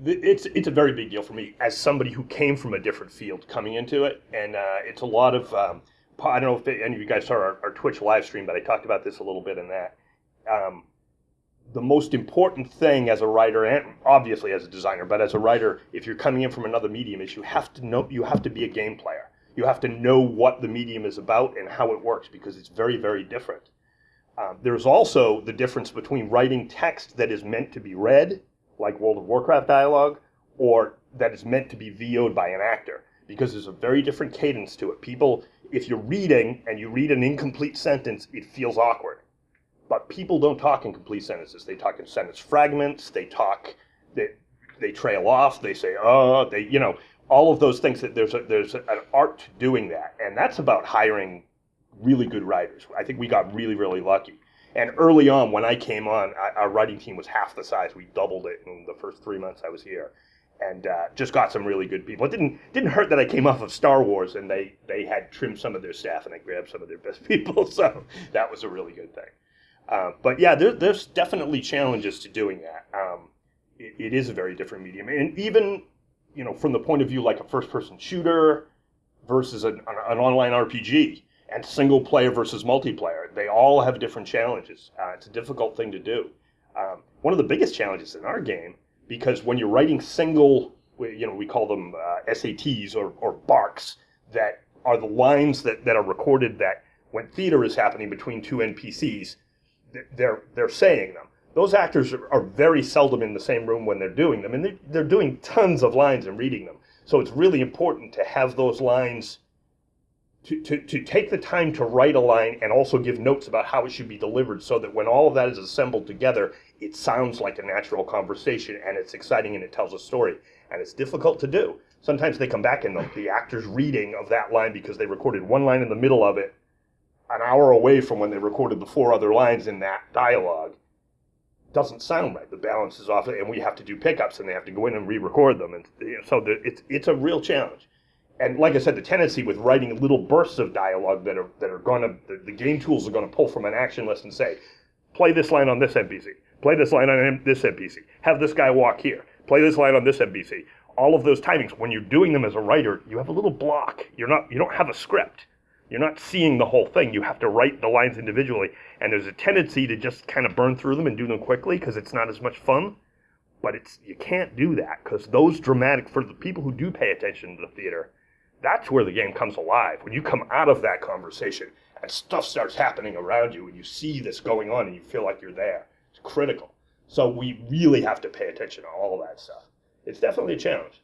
It's a very big deal for me as somebody who came from a different field coming into it, and it's a lot of I don't know if any of you guys saw our Twitch live stream, but I talked about this a little bit in that. The most important thing as a writer, and obviously as a designer, but as a writer, if you're coming in from another medium, is you have to be a game player. You have to know what the medium is about and how it works, because it's very, very different. There's also the difference between writing text that is meant to be read, like World of Warcraft dialogue, or that is meant to be VO'd by an actor, because there's a very different cadence to it. People, if you're reading and you read an incomplete sentence, it feels awkward. But people don't talk in complete sentences. They talk in sentence fragments. They trail off. They say, oh, all of those things. That there's an art to doing that, and that's about hiring really good writers. I think we got really, really lucky. And early on, when I came on, our writing team was half the size. We doubled it in the first 3 months I was here, and just got some really good people. It didn't hurt that I came off of Star Wars, and they had trimmed some of their staff, and I grabbed some of their best people. So that was a really good thing. But yeah, there's definitely challenges to doing that. It is a very different medium, and even from the point of view like a first-person shooter versus an online RPG. And single player versus multiplayer, they all have different challenges. It's a difficult thing to do. One of the biggest challenges in our game, because when you're writing single, we call them SATs or barks, that are the lines that are recorded that when theater is happening between two NPCs, they're saying them. Those actors are very seldom in the same room when they're doing them, and they're doing tons of lines and reading them. So it's really important to have those lines. To take the time to write a line and also give notes about how it should be delivered, so that when all of that is assembled together, it sounds like a natural conversation and it's exciting and it tells a story. And it's difficult to do. Sometimes they come back and the actor's reading of that line, because they recorded one line in the middle of it an hour away from when they recorded the 4 other lines in that dialogue, doesn't sound right. The balance is off, and we have to do pickups, and they have to go in and re-record them. And so it's a real challenge. And like I said, the tendency with writing little bursts of dialogue that are going to, the game tools are going to pull from an action list and say, play this line on this NPC, play this line on this NPC, have this guy walk here, play this line on this NPC. All of those timings, when you're doing them as a writer, you have a little block. You don't have a script. You're not seeing the whole thing. You have to write the lines individually. And there's a tendency to just kind of burn through them and do them quickly because it's not as much fun. But you can't do that, because those dramatic, for the people who do pay attention to the theater, that's where the game comes alive. When you come out of that conversation and stuff starts happening around you and you see this going on and you feel like you're there, it's critical. So we really have to pay attention to all of that stuff. It's definitely a challenge.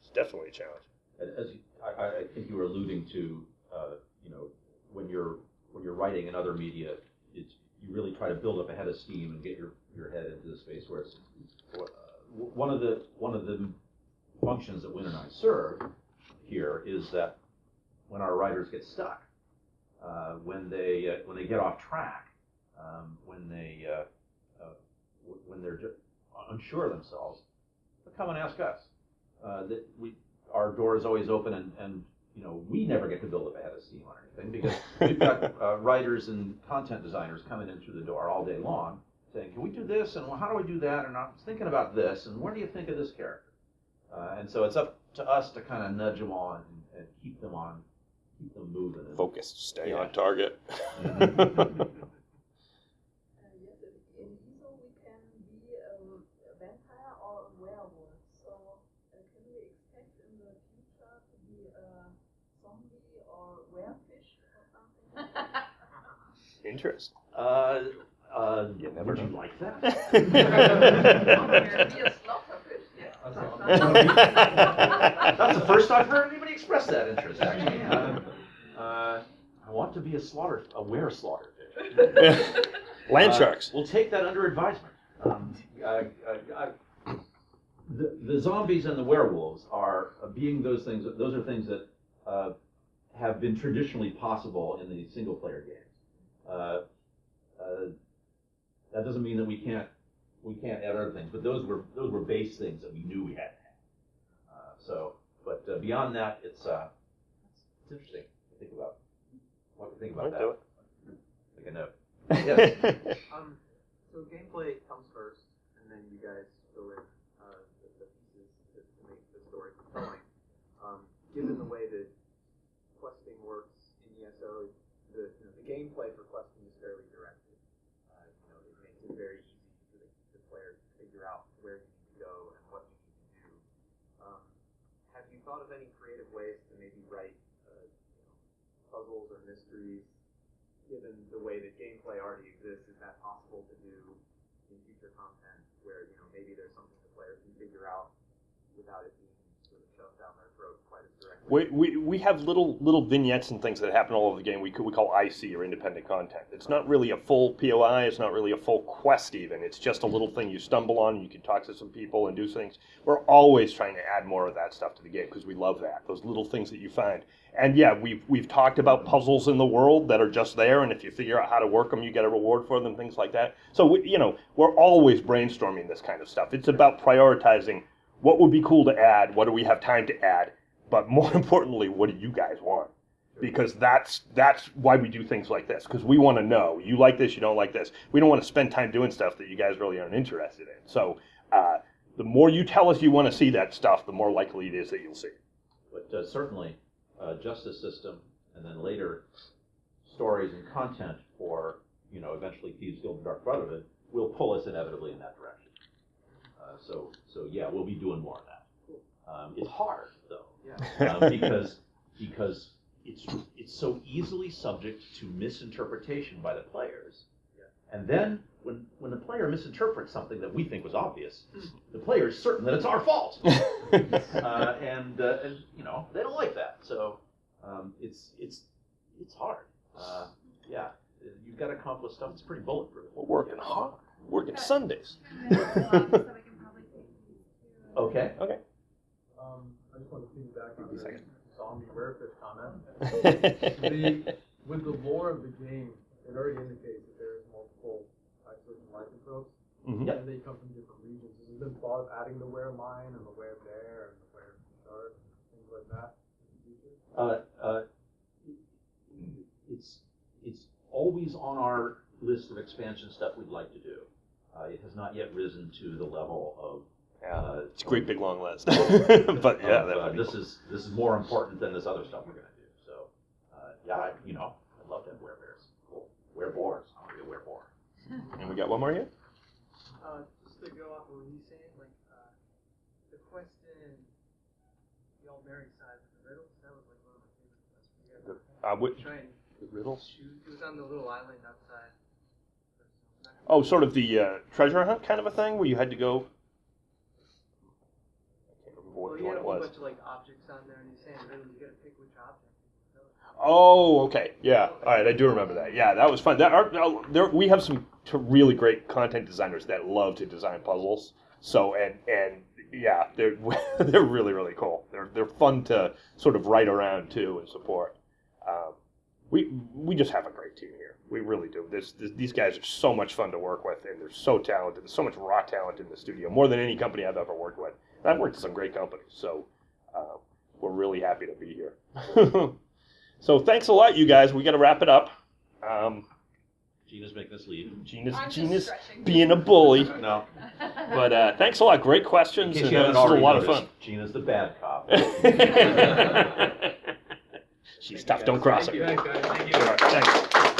As I think you were alluding to, when you're writing in other media, you really try to build up a head of steam and get your head into the space where it's one of the functions that Wynn and I serve here is that when our writers get stuck, when they get off track, when when they're unsure of themselves, they'll come and ask us. Our door is always open, and we never get to build up ahead of steam on anything because we've got writers and content designers coming in through the door all day long saying, can we do this, and how do we do that, and I was thinking about this, and what do you think of this character? And so it's up to us to kind of nudge them on and keep them moving. Focused, stay on target. Yes, in ESO we can be a vampire or a werewolf. So can we expect in the future to be a zombie or werefish or something? Interesting. Would you like that? Be a slaughterfish, yeah. That's the first I've heard anybody express that interest, actually. I want to be a were slaughterfish. Land sharks. We'll take that under advisement. The zombies and the werewolves are being those things. Those are things that have been traditionally possible in the single-player games. That doesn't mean that we can't add other things, but those were base things that we knew we had to have. But beyond that, it's interesting to think about. What to think about that? Like a note. Yes. So gameplay comes first, and then you guys fill in the pieces to make the story compelling. Given the way that questing works in ESO, the gameplay for questing is fairly directed. It makes it very easy for the player to figure out where you need to go and what you need to do. Have you thought of any creative ways to maybe write puzzles or mysteries? Given the way that gameplay already exists, is that possible to do in future content where maybe there's something the player can figure out without it being sort of shoved down their throat quite as directly? We have little vignettes and things that happen all over the game. We call IC, or independent content. It's not really a full POI. It's not really a full quest even. It's just a little thing you stumble on. You can talk to some people and do things. We're always trying to add more of that stuff to the game because we love that. Those little things that you find. And yeah, we've talked about puzzles in the world that are just there, and if you figure out how to work them, you get a reward for them, things like that. So we're always brainstorming this kind of stuff. It's about prioritizing what would be cool to add, what do we have time to add, but more importantly, what do you guys want? Because that's why we do things like this, because we want to know, you like this, you don't like this. We don't want to spend time doing stuff that you guys really aren't interested in. So the more you tell us you want to see that stuff, the more likely it is that you'll see it. But certainly, justice system, and then later stories and content for, eventually Thieves Guild and Dark Brotherhood will pull us inevitably in that direction. So yeah, we'll be doing more of that. It's hard though, because it's so easily subject to misinterpretation by the players, and then when the player misinterprets something that we think was obvious, the player is certain that it's our fault, and they don't like that. So it's hard. Yeah, you've got to accomplish stuff that's pretty bulletproof. We're working hard. Working Sundays. Okay. I just want to piggyback on the zombie werefish comment. With the lore of the game, it already indicates that there's multiple types of lycanthropes, and they come from different regions. Has there been thought of adding the were lion and the were bear and the were shark, things like that in the future? It's always on our list of expansion stuff we'd like to do. It has not yet risen to the level of. It's a great big long list, but yeah, this is more important than this other stuff we're going to do. So yeah, I'd love to have werebears. Cool. Wereboars. I want to be a wereboar. And we got one more here. Just to go off of what he's saying, like the quest in the All Mary side of the riddles, that was like one of my favorite quests. The riddles? It was on the little island outside. Oh, sort of the treasure hunt kind of a thing where you had to go. I can't remember what one it was. He had a whole bunch of like objects on there, and he's saying riddles. You got to pick which object. Oh, okay, yeah. All right, I do remember that. Yeah, that was fun. We have some really great content designers that love to design puzzles. So and yeah, they're they're really cool. They're fun to sort of write around too and support. we just have a great team here. We really do. These guys are so much fun to work with, and they're so talented. There's so much raw talent in the studio, more than any company I've ever worked with. And I've worked with some great companies, so we're really happy to be here. So thanks a lot, you guys. We got to wrap it up. Gina's making us leave. Gina's being a bully. No. But thanks a lot. Great questions. In case And you haven't this was a already lot of noticed, fun. Gina's the bad cop. She's tough. Don't cross her. Thank you, guys. Thank you. All right, thanks.